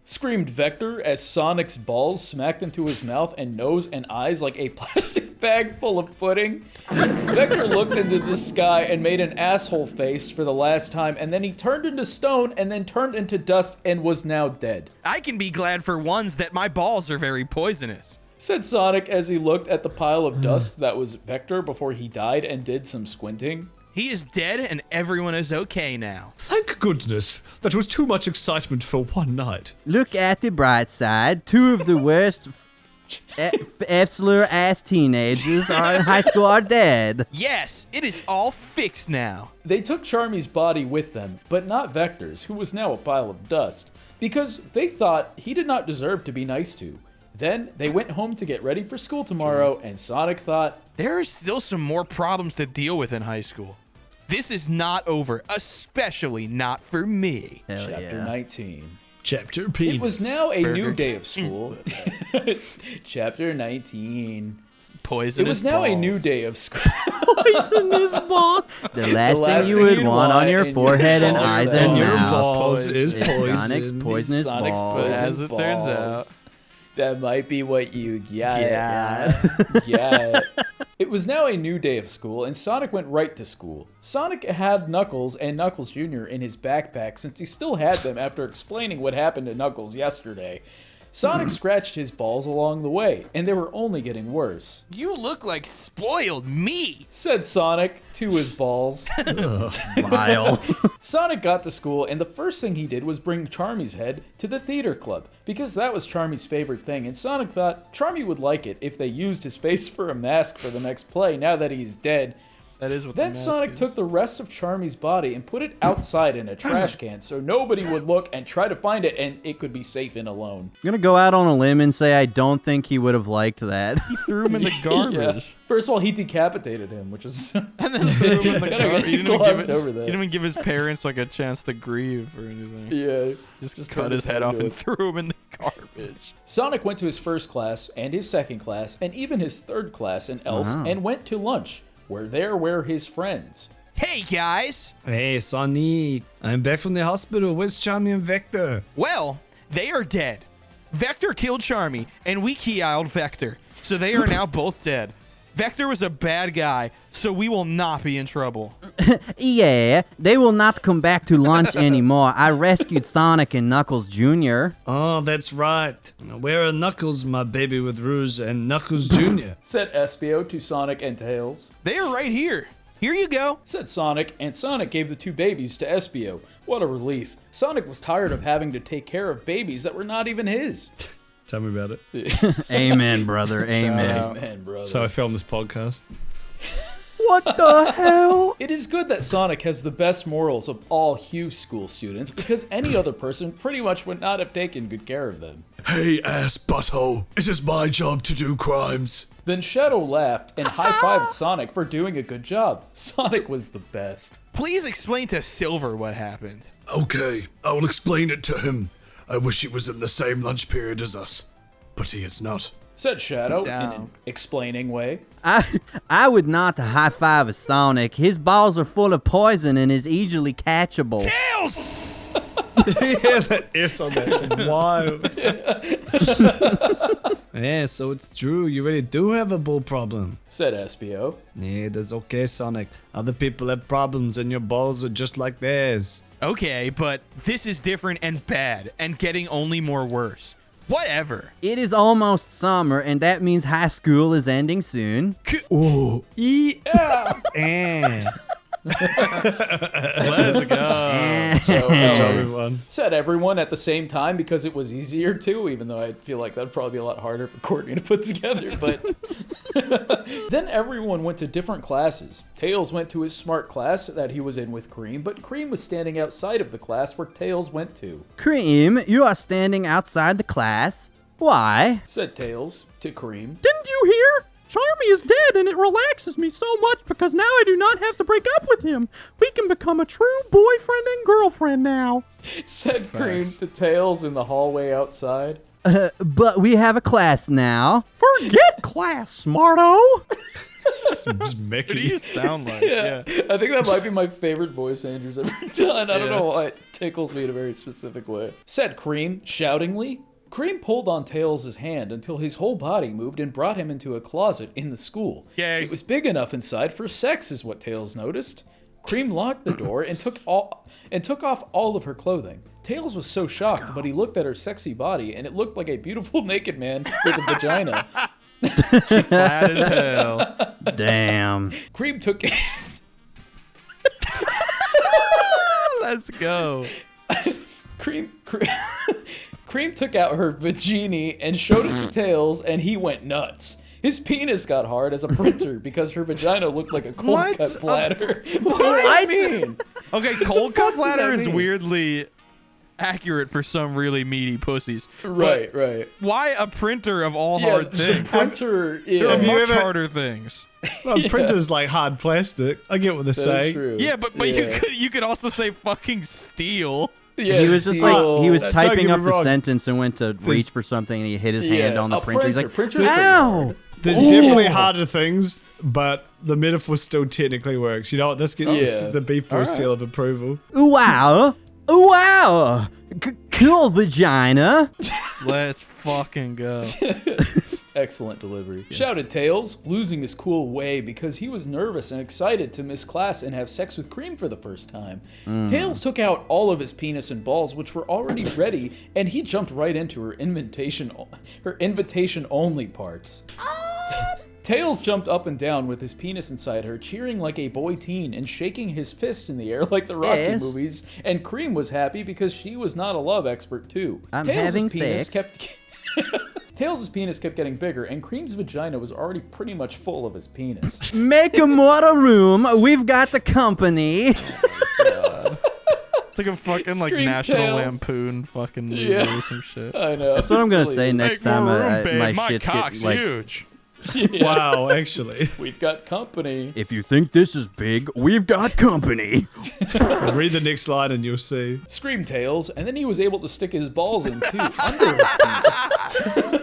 Screamed Vector as Sonic's balls smacked into his mouth and nose and eyes like a plastic bag full of pudding. Vector looked into the sky and made an asshole face for the last time, and then he turned into stone and then turned into dust and was now dead. I can be glad for once that my balls are very poisonous, said Sonic as he looked at the pile of dust that was Vector before he died and did some squinting. He is dead and everyone is okay now. Thank goodness. That was too much excitement for one night. Look at the bright side. Two of the worst F-slur-ass teenagers in high school are dead. Yes, it is all fixed now. They took Charmy's body with them, but not Vector's, who was now a pile of dust, because they thought he did not deserve to be nice to. Then they went home to get ready for school tomorrow, and Sonic thought, there are still some more problems to deal with in high school. This is not over, especially not for me. Hell Chapter yeah. 19. Chapter penis. It was now a new day of school. Chapter 19. Poisonous It was now balls. a new day of school. Poisonous ball. The last thing you would want on your forehead and eyes and your mouth balls is poison. Sonic's poisonous Sonic's balls. poison As it turns out. That might be what you get. Yeah. It was now a new day of school, and Sonic went right to school. Sonic had Knuckles and Knuckles Jr. in his backpack since he still had them after explaining what happened to Knuckles yesterday. Sonic scratched his balls along the way, and they were only getting worse. You look like spoiled meat, said Sonic to his balls. Vile. Sonic got to school, and the first thing he did was bring Charmy's head to the theater club, because that was Charmy's favorite thing, and Sonic thought Charmy would like it if they used his face for a mask for the next play now that he's dead. That is what Then the mask Sonic is. took the rest of Charmy's body and put it outside in a trash can so nobody would look and try to find it and it could be safe and alone. I'm gonna go out on a limb and say I don't think he would have liked that. He threw him in the garbage. Yeah. First of all, he decapitated him, which is... And then threw him in the garbage. He over that. didn't even give his parents like a chance to grieve or anything. Yeah. Just cut his head off and threw him in the garbage. Sonic went to his first class and his second class and even his third class in Else and went to lunch, where there were his friends. Hey, guys. Hey, Sonic. I'm back from the hospital. Where's Charmy and Vector? Well, they are dead. Vector killed Charmy, and we key-eyed Vector, so they are now both dead. Vector was a bad guy, so we will not be in trouble. Yeah, they will not come back to lunch anymore. I rescued Sonic and Knuckles Jr. Oh, that's right. Where are Knuckles, my baby with Rouge, and Knuckles Jr.? Said Espio to Sonic and Tails. They are right here. Here you go. Said Sonic, and Sonic gave the two babies to Espio. What a relief. Sonic was tired of having to take care of babies that were not even his. Tell me about it. Amen, brother. Amen. Amen, brother. So I filmed this podcast. What the hell? It is good that Sonic has the best morals of all Hughes School students because any other person pretty much would not have taken good care of them. Hey, ass butthole. It is my job to do crimes. Then Shadow laughed and high-fived Sonic for doing a good job. Sonic was the best. Please explain to Silver what happened. Okay, I will explain it to him. I wish he was in the same lunch period as us, but he is not. Said Shadow in an explaining way. I would not high-five a Sonic. His balls are full of poison and is easily catchable. Tails! Yeah, that S on that's wild. Yeah, so it's true. You really do have a bull problem. Said Espio. Yeah, that's okay, Sonic. Other people have problems and your balls are just like theirs. Okay, but this is different and bad and getting only more worse. Whatever. It is almost summer, and that means high school is ending soon. Oh, Yeah. Let's go. Good job, everyone. Said everyone at the same time because it was easier to, even though I feel like that'd probably be a lot harder for Courtney to put together. But then everyone went to different classes. Tails went to his smart class that he was in with Cream, but Cream was standing outside of the class where Tails went to. Cream, you are standing outside the class. Why? Said Tails to Cream. Didn't you hear? Charmy is dead, and it relaxes me so much because now I do not have to break up with him. We can become a true boyfriend and girlfriend now. Said Cream to Tails in the hallway outside. But we have a class now. Forget class, smarto. What do you sound like? Yeah. I think that might be my favorite voice Andrew's ever done. I don't know why it tickles me in a very specific way. Said Cream, shoutingly. Cream pulled on Tails' hand until his whole body moved and brought him into a closet in the school. Yay. It was big enough inside for sex, is what Tails noticed. Cream locked the door and took off all of her clothing. Tails was so shocked, but he looked at her sexy body, and it looked like a beautiful naked man with a vagina. Flat as hell. Damn. Cream took Let's go. Cream took out her vagina and showed it to Tails, and he went nuts. His penis got hard as a printer because her vagina looked like a cold cut bladder. What does that mean? Okay, cold cut bladder is weirdly accurate for some really meaty pussies. Right, right. Why a printer of all hard things? Printer, There are much harder things. Well, printer's like hard plastic. I get what they're saying. True. Yeah, but you could also say fucking steel. Yeah, he was just like, he was typing up the wrong. sentence and went to reach for something and he hit his hand on the a printer. He's like, printer's ow! There's definitely harder things, but the metaphor still technically works. You know what? This gets the Beef Boys seal of approval. Wow! Wow! Cool vagina! Let's fucking go. Excellent delivery. Shouted Tails, losing his cool way because he was nervous and excited to miss class and have sex with Cream for the first time. Tails took out all of his penis and balls, which were already ready, and he jumped right into her invitation-only parts. Tails jumped up and down with his penis inside her, cheering like a boy teen and shaking his fist in the air like the Rocky movies, and Cream was happy because she was not a love expert too. Tails' penis kept getting bigger, and Cream's vagina was already pretty much full of his penis. Make more room. We've got the company. It's like a fucking Scream National Tails. Lampoon fucking movie or some shit. I know. That's what I'm gonna say next Make time more room, babe. my My shit's cock's get like. huge. Yeah. Wow, actually. We've got company. If you think this is big, we've got company. Read the next line and you'll see. Screamed Tails, and then he was able to stick his balls in too under his penis.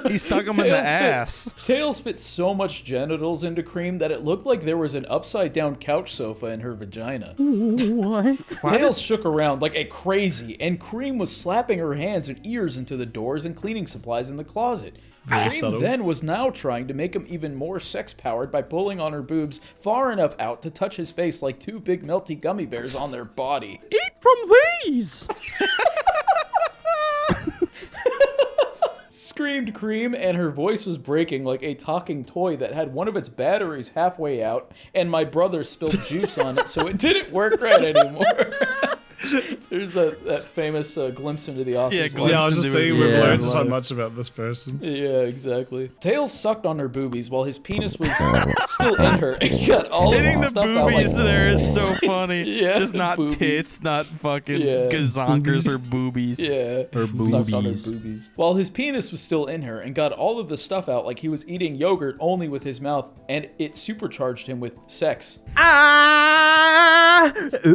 He stuck him in the ass. Tails fit so much genitals into Cream that it looked like there was an upside down couch sofa in her vagina. What? Tails shook around like a crazy, and Cream was slapping her hands and ears into the doors and cleaning supplies in the closet. Cream then was now trying to make him even more sex-powered by pulling on her boobs far enough out to touch his face like two big melty gummy bears on their body. Eat from these! Screamed Cream, and her voice was breaking like a talking toy that had one of its batteries halfway out, and my brother spilled juice on it, so it didn't work right anymore. There's that famous glimpse into the Oculus. Yeah, I was just saying we've learned so much about this person. Yeah, exactly. Tails sucked on her boobies while his penis was still in her and got all Hitting of the the stuff boobies out like, there is so funny. Yeah, just not boobies. tits, not fucking gazonkers or boobies. Yeah, Her sucked on her boobies. boobies. While his penis was still in her and got all of the stuff out like he was eating yogurt only with his mouth, and it supercharged him with sex.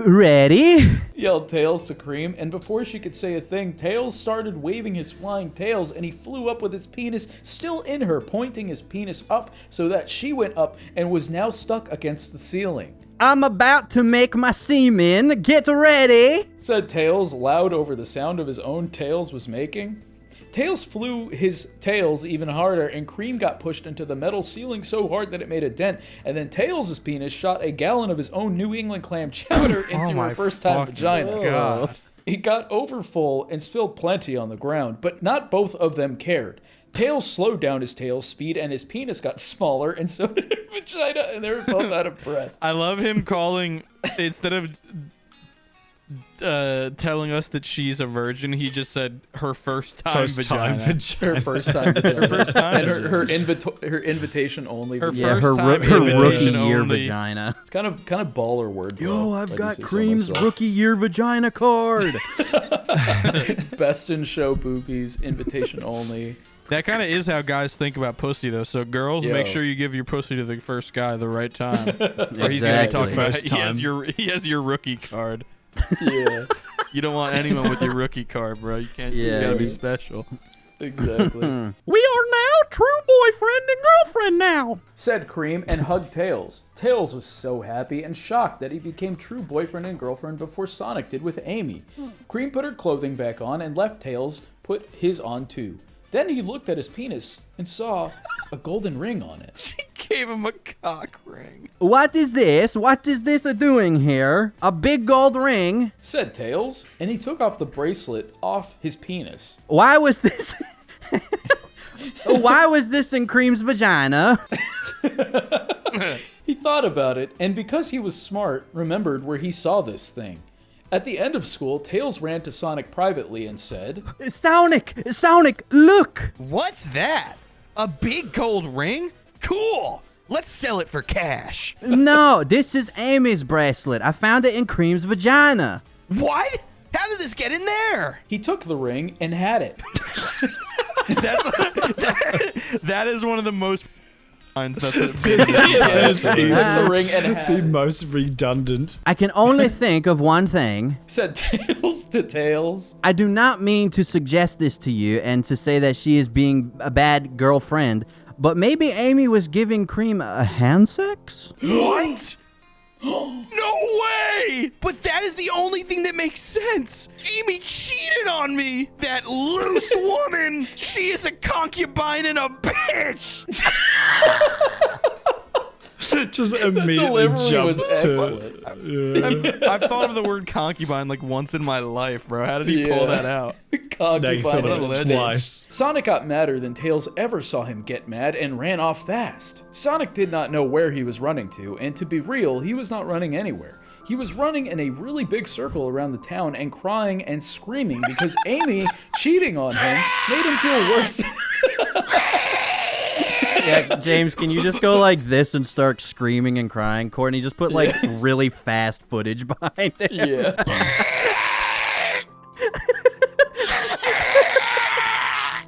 Ready? Yelled Tails to Cream, and before she could say a thing, Tails started waving his flying tails, and he flew up with his penis still in her, pointing his penis up so that she went up and was now stuck against the ceiling. I'm about to make my semen. Get ready, said Tails loud over the sound of his own tails was making. Tails flew his tails even harder, and Cream got pushed into the metal ceiling so hard that it made a dent, and then Tails' penis shot a gallon of his own New England clam chowder into her first-time vagina. God. It got overfull and spilled plenty on the ground, but not both of them cared. Tails slowed down his tail's speed, and his penis got smaller, and so did her vagina, and they were both out of breath. I love him calling, instead of telling us that she's a virgin, he just said her first time vagina. Her first time vagina. Her first time and her vagina. invitation only. Her vagina. first time her rookie invitation year only. vagina. It's kind of baller word. Yo, I've got Cream's rookie year vagina card. Best in show boobies, invitation only. That kind of is how guys think about pussy, though. So girls, make sure you give your pussy to the first guy the right time. Or he's gonna talk about he has your rookie card. Yeah. You don't want anyone with your rookie card, bro. You can't. You gotta be special. Exactly. We are now true boyfriend and girlfriend now, said Cream and hugged Tails. Tails was so happy and shocked that he became true boyfriend and girlfriend before Sonic did with Amy. Cream put her clothing back on and left Tails put his on too. Then he looked at his penis and saw a golden ring on it. She gave him a cock ring. What is this? What is this doing here? A big gold ring, said Tails, and he took off the bracelet off his penis. Why was this? Why was this in Cream's vagina? He thought about it, and because he was smart, remembered where he saw this thing. At the end of school, Tails ran to Sonic privately and said, Sonic, look! What's that? A big gold ring? Cool! Let's sell it for cash. No, this is Amy's bracelet. I found it in Cream's vagina. What? How did this get in there? He took the ring and had it. That is one of the most lines. That's the ring and had the most redundant. I can only think of one thing. Said Tails to Tails. I do not mean to suggest this to you and to say that she is being a bad girlfriend, but maybe Amy was giving Cream a hand sex? What? No way! But that is the only thing that makes sense. Amy cheated on me. That loose woman. She is a concubine and a bitch. Just immediately jumps to. I've thought of the word concubine like once in my life, bro. How did he pull that out? Concubine. Twice. Sonic got madder than Tails ever saw him get mad and ran off fast. Sonic did not know where he was running to, and to be real, he was not running anywhere. He was running in a really big circle around the town and crying and screaming because Amy cheating on him made him feel worse. Yeah, James, can you just go like this and start screaming and crying? Courtney, just put like really fast footage behind it. Yeah.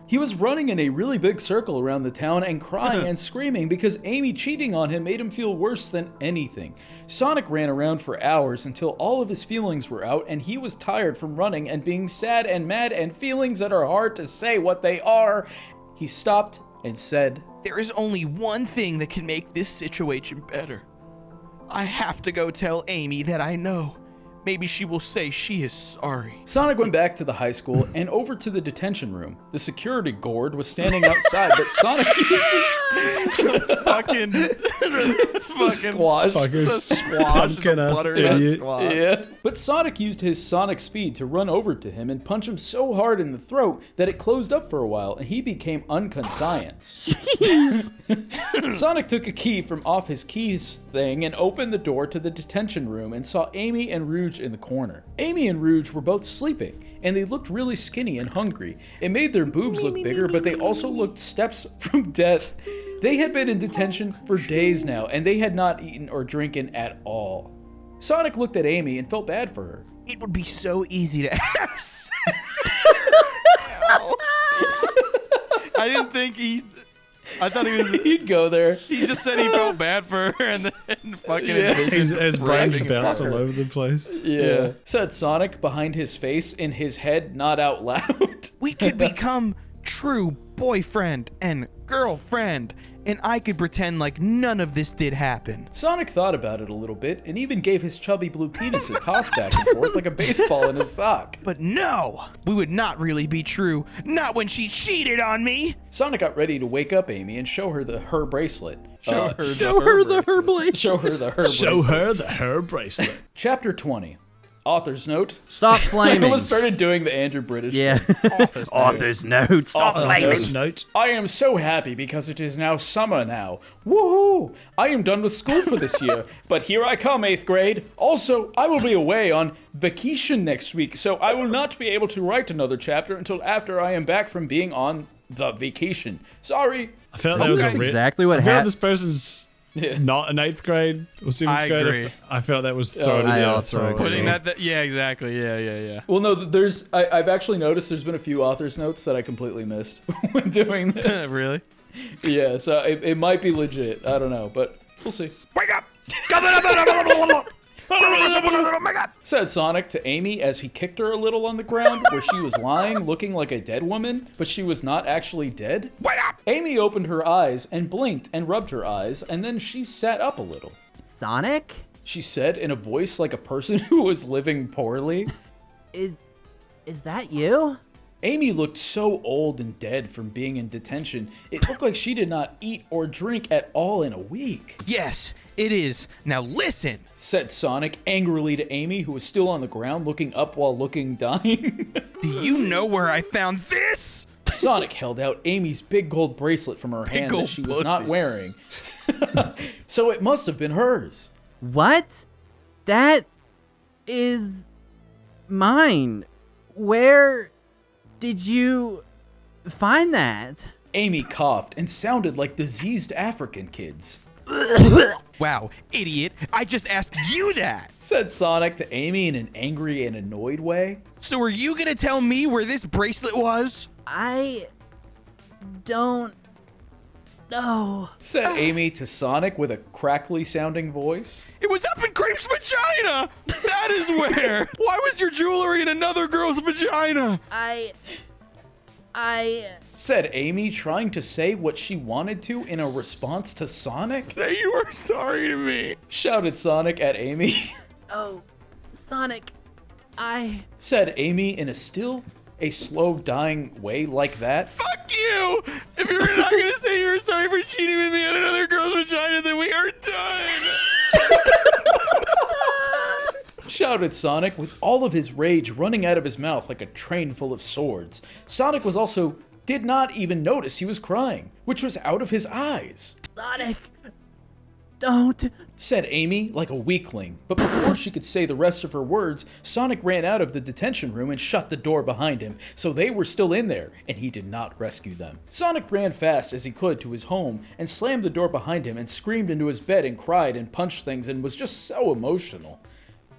He was running in a really big circle around the town and crying and screaming because Amy cheating on him made him feel worse than anything. Sonic ran around for hours until all of his feelings were out and he was tired from running and being sad and mad and feelings that are hard to say what they are. He stopped and said, There is only one thing that can make this situation better. I have to go tell Amy that I know. Maybe she will say she is sorry. Sonic went back to the high school and over to the detention room. The security guard was standing outside, but Sonic used his fucking squash. Fucking pumpkin ass idiot. Yeah. But Sonic used his sonic speed to run over to him and punch him so hard in the throat that it closed up for a while and he became unconscious. Sonic took a key from off his keys thing and opened the door to the detention room and saw Amy and Rouge in the corner. Amy and Rouge were both sleeping, and they looked really skinny and hungry. It made their boobs look bigger, but they also looked steps from death. They had been in detention for days now, and they had not eaten or drinking at all. Sonic looked at Amy and felt bad for her. It would be so easy to have sex. I didn't think I thought he was. He'd go there. He just said he felt bad for her and then fucking. His brains bounce all over the place. Yeah. Said Sonic behind his face, in his head, not out loud. We could become true boyfriend and girlfriend, and I could pretend like none of this did happen. Sonic thought about it a little bit and even gave his chubby blue penis a toss back and forth like a baseball in his sock. But no, we would not really be true. Not when she cheated on me. Sonic got ready to wake up Amy and show her her bracelet. Show her the her bracelet. Show her the her bracelet. Show her the her bracelet. Chapter 20. Author's note. Stop flaming. I almost started doing the Andrew British. Yeah. Author's note. Stop flaming. Note. I am so happy because it is now summer now. Woohoo! I am done with school for this year, but here I come, 8th grade. Also, I will be away on vacation next week, so I will not be able to write another chapter until after I am back from being on the vacation. Sorry. I felt that was exactly what happened. I felt happened. this person's not in 8th grade or 7th grade. agree. I felt that was thrown in there. Putting that, yeah, exactly. Yeah. Well, no, I've actually noticed there's been a few author's notes that I completely missed when doing this. Really? Yeah, so it might be legit. I don't know, but we'll see. Wake up! Said Sonic to Amy as he kicked her a little on the ground where she was lying looking like a dead woman, but she was not actually dead. Wake up! Amy opened her eyes and blinked and rubbed her eyes, and then she sat up a little. Sonic? She said in a voice like a person who was living poorly. Is that you? Amy looked so old and dead from being in detention, it looked like she did not eat or drink at all in a week. Yes, it is. Now listen, said Sonic angrily to Amy, who was still on the ground looking up while looking dying. Do you know where I found this? Sonic held out Amy's big gold bracelet from her hand that she was not wearing. So it must have been hers. What? That is mine. Where did you find that? Amy coughed and sounded like diseased African kids. Wow, idiot. I just asked you that, said Sonic to Amy in an angry and annoyed way. So are you gonna tell me where this bracelet was? I don't know, said Amy to Sonic with a crackly sounding voice. It was up in Creep's vagina! That is where! Why was your jewelry in another girl's vagina? I said Amy, trying to say what she wanted to in a response to Sonic. Say you are sorry to me, shouted Sonic at Amy. Oh, Sonic, said Amy in a slow dying way like that. Fuck you! If you're not gonna say you're sorry for cheating with me on another girl's vagina, then we are done! Shouted Sonic with all of his rage running out of his mouth like a train full of swords. Sonic did not even notice he was crying, which was out of his eyes. Sonic, don't, said Amy like a weakling. But before she could say the rest of her words, Sonic ran out of the detention room and shut the door behind him, so they were still in there, and he did not rescue them. Sonic ran fast as he could to his home and slammed the door behind him and screamed into his bed and cried and punched things and was just so emotional.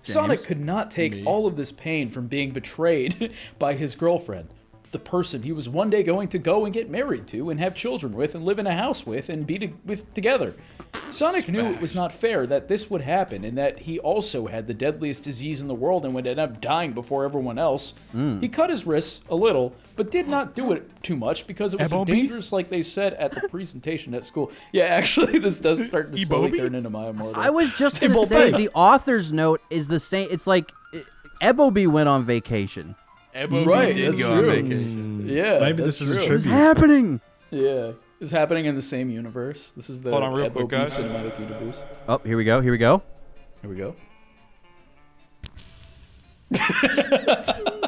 James? Sonic could not take all of this pain from being betrayed by his girlfriend, the person he was one day going to go and get married to and have children with and live in a house with and be together. Sonic knew it was not fair that this would happen and that he also had the deadliest disease in the world and would end up dying before everyone else. He cut his wrists a little, but did not do it too much because it was so dangerous, like they said at the presentation at school. Yeah, actually, this does start to slowly turn into my immortal. I was just going to say, the author's note is the same. It's like Eboby went on vacation. Eboby did go on vacation. Yeah, maybe this is a What's tribute. happening? Yeah, it's happening in the same universe. This is the Hold on real quick, Eboby guys. cinematic universe. Oh, here we go. Here we go. Here we go.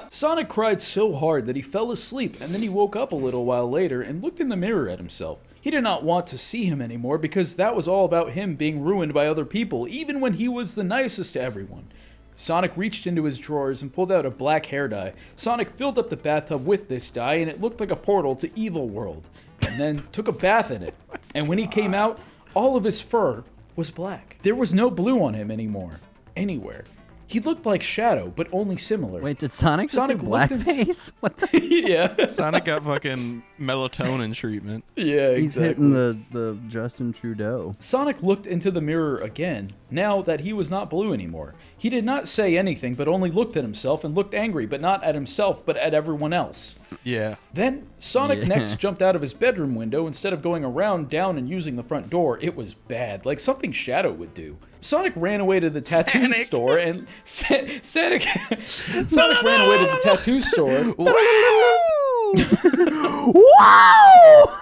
Sonic cried so hard that he fell asleep, and then he woke up a little while later and looked in the mirror at himself. He did not want to see him anymore because that was all about him being ruined by other people, even when he was the nicest to everyone. Sonic reached into his drawers and pulled out a black hair dye. Sonic filled up the bathtub with this dye, and it looked like a portal to Evil World, and then took a bath in it. And when he came out, all of his fur was black. There was no blue on him anymore, anywhere. He looked like Shadow, but only similar. Wait, did Sonic do looked blackface? What the? Yeah. Sonic got fucking melatonin treatment. Yeah, exactly. He's hitting the Justin Trudeau. Sonic looked into the mirror again, now that he was not blue anymore. He did not say anything, but only looked at himself and looked angry, but not at himself, but at everyone else. Yeah. Then, Sonic next jumped out of his bedroom window instead of going around, down, and using the front door. It was bad, like something Shadow would do. Sonic ran away to the tattoo store and Sonic ran away to the tattoo store. Wow!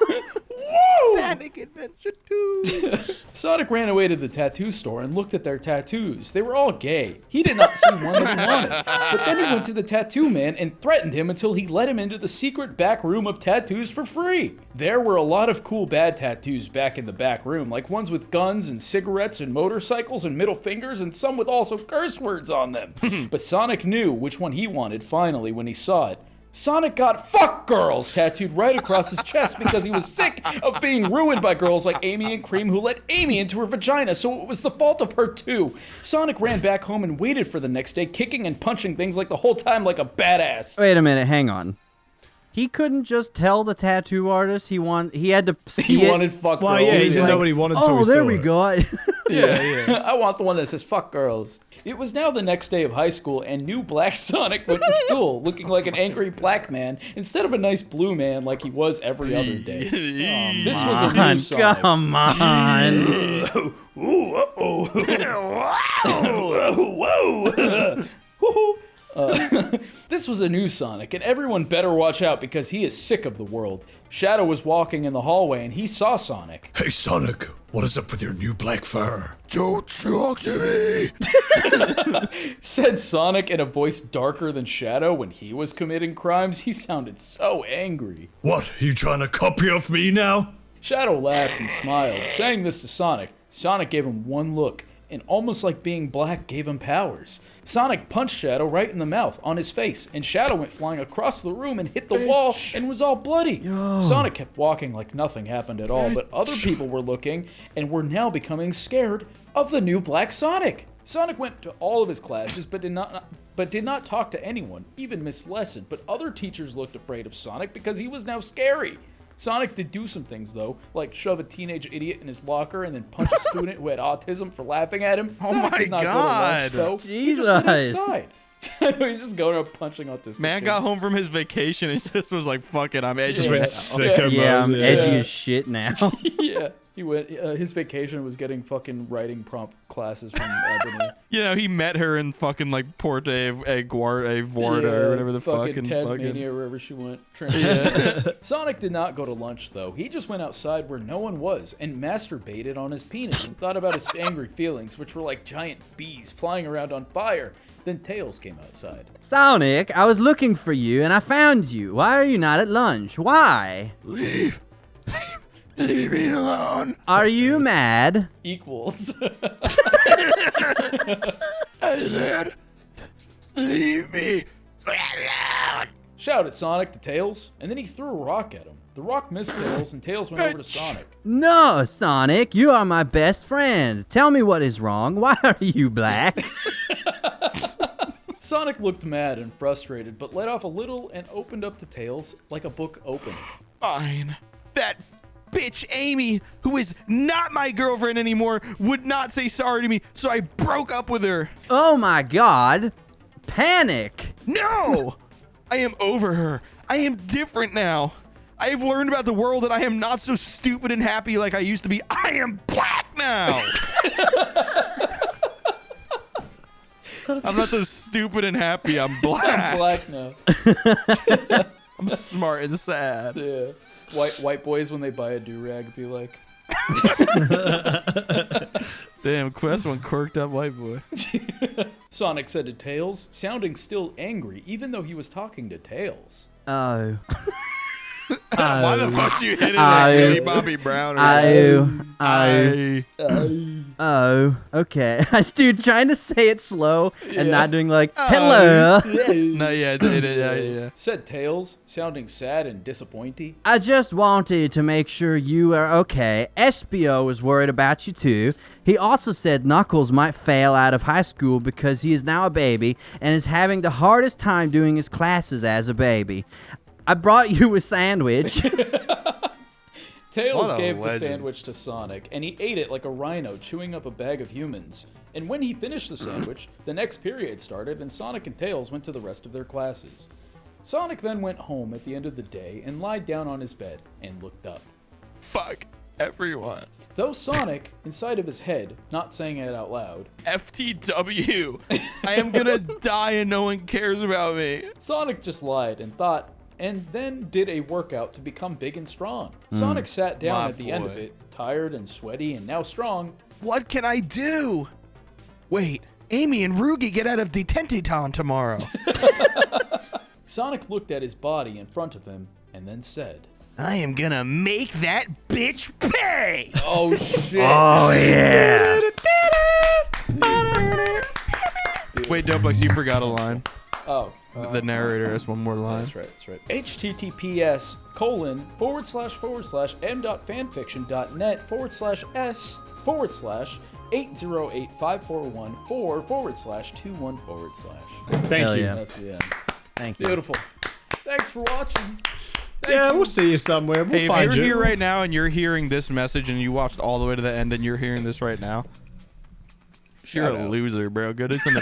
Sonic Adventure 2. Sonic ran away to the tattoo store and looked at their tattoos. They were all gay. He did not see one that he wanted. But then he went to the tattoo man and threatened him until he let him into the secret back room of tattoos for free. There were a lot of cool bad tattoos back in the back room, like ones with guns and cigarettes and motorcycles and middle fingers, and some with also curse words on them. But Sonic knew which one he wanted finally when he saw it. Sonic got "fuck girls" tattooed right across his chest because he was sick of being ruined by girls like Amy and Cream who let Amy into her vagina, so it was the fault of her too. Sonic ran back home and waited for the next day, kicking and punching things like the whole time like a badass. Wait a minute, hang on. He couldn't just tell the tattoo artist he had to see He it. wanted "fuck Well, girls." yeah, he didn't know what he wanted until Oh, he there saw we it. go. Yeah. I want the one that says "fuck girls." It was now the next day of high school, and new Black Sonic went to school looking like an angry black man instead of a nice blue man like he was every other day. This was a new Sonic. Come on. This was a new Sonic, and everyone better watch out because he is sick of the world. Shadow was walking in the hallway, and he saw Sonic. Hey, Sonic, what is up with your new black fur? Don't talk to me. Said Sonic in a voice darker than Shadow when he was committing crimes. He sounded so angry. What, you trying to copy off me now? Shadow laughed and smiled, saying this to Sonic. Sonic gave him one look, and almost like being black gave him powers. Sonic punched Shadow right in the mouth, on his face, and Shadow went flying across the room and hit the wall and was all bloody. Sonic kept walking like nothing happened at all, but other people were looking and were now becoming scared of the new Black Sonic. Sonic went to all of his classes, but did not talk to anyone, even Miss Lesson, but other teachers looked afraid of Sonic because he was now scary. Sonic did do some things, though, like shove a teenage idiot in his locker and then punch a student who had autism for laughing at him. Oh Sonic my did not God. go to lunch, though. He just went outside. He's just going around punching autistic Man kids. got home from his vacation and just was like, fuck it, I'm edgy. Just went sicko Yeah, I'm mode. edgy as shit now. Yeah, he went. His vacation was getting fucking writing prompt classes from Ebony. You know, he met her in fucking like Porte Vuarda or whatever the fucking fucking Tasmania, wherever she went. Sonic did not go to lunch though. He just went outside where no one was and masturbated on his penis and thought about his angry feelings, which were like giant bees flying around on fire. Then Tails came outside. Sonic, I was looking for you and I found you. Why are you not at lunch? Why? Leave me alone. Are you mad? Equals. I said, leave me alone. Shouted Sonic to Tails, and then he threw a rock at him. The rock missed Tails, and Tails went over to Sonic. No, Sonic, you are my best friend. Tell me what is wrong. Why are you black? Sonic looked mad and frustrated, but let off a little and opened up to Tails like a book open. Fine. That bitch Amy, who is not my girlfriend anymore, would not say sorry to me, so I broke up with her. Oh my god. Panic. No! I am over her. I am different now. I have learned about the world that I am not so stupid and happy like I used to be. I am black now. I'm not so stupid and happy. I'm black. I'm black now. I'm smart and sad. Yeah. White boys, when they buy a do-rag, be like... Damn, Quest one quirked up white boy. Sonic said to Tails, sounding still angry, even though he was talking to Tails. Oh. Why the fuck you hit it at Millie Bobby Brown? Oh, okay. Dude, trying to say it slow and not doing like, hello. No, yeah. Said Tails, sounding sad and disappointed. I just wanted to make sure you are okay. SBO was worried about you too. He also said Knuckles might fail out of high school because he is now a baby and is having the hardest time doing his classes as a baby. I brought you a sandwich. Tails gave the sandwich to Sonic, and he ate it like a rhino chewing up a bag of humans. And when he finished the sandwich, the next period started, and Sonic and Tails went to the rest of their classes. Sonic then went home at the end of the day and lied down on his bed and looked up. Fuck everyone. Though Sonic, inside of his head, not saying it out loud, FTW, I am gonna die and no one cares about me. Sonic just lied and thought, and then did a workout to become big and strong. Sonic sat down at the end of it, tired and sweaty and now strong. What can I do? Wait, Amy and Rugi get out of Detentiton tomorrow. Sonic looked at his body in front of him and then said, I am gonna make that bitch pay! Oh shit. Oh yeah. Wait, Doplex, you forgot a line. Oh. The narrator has one more line. That's right. https://m.fanfiction.net/s/8085414/21/. Thank you. Yeah. That's the end. Thank you. Beautiful. Thanks for watching. We'll see you somewhere. We'll Hey, find if you're you. here right now and you're hearing this message and you watched all the way to the end and you're hearing this right now, you're a loser, bro. Go to some.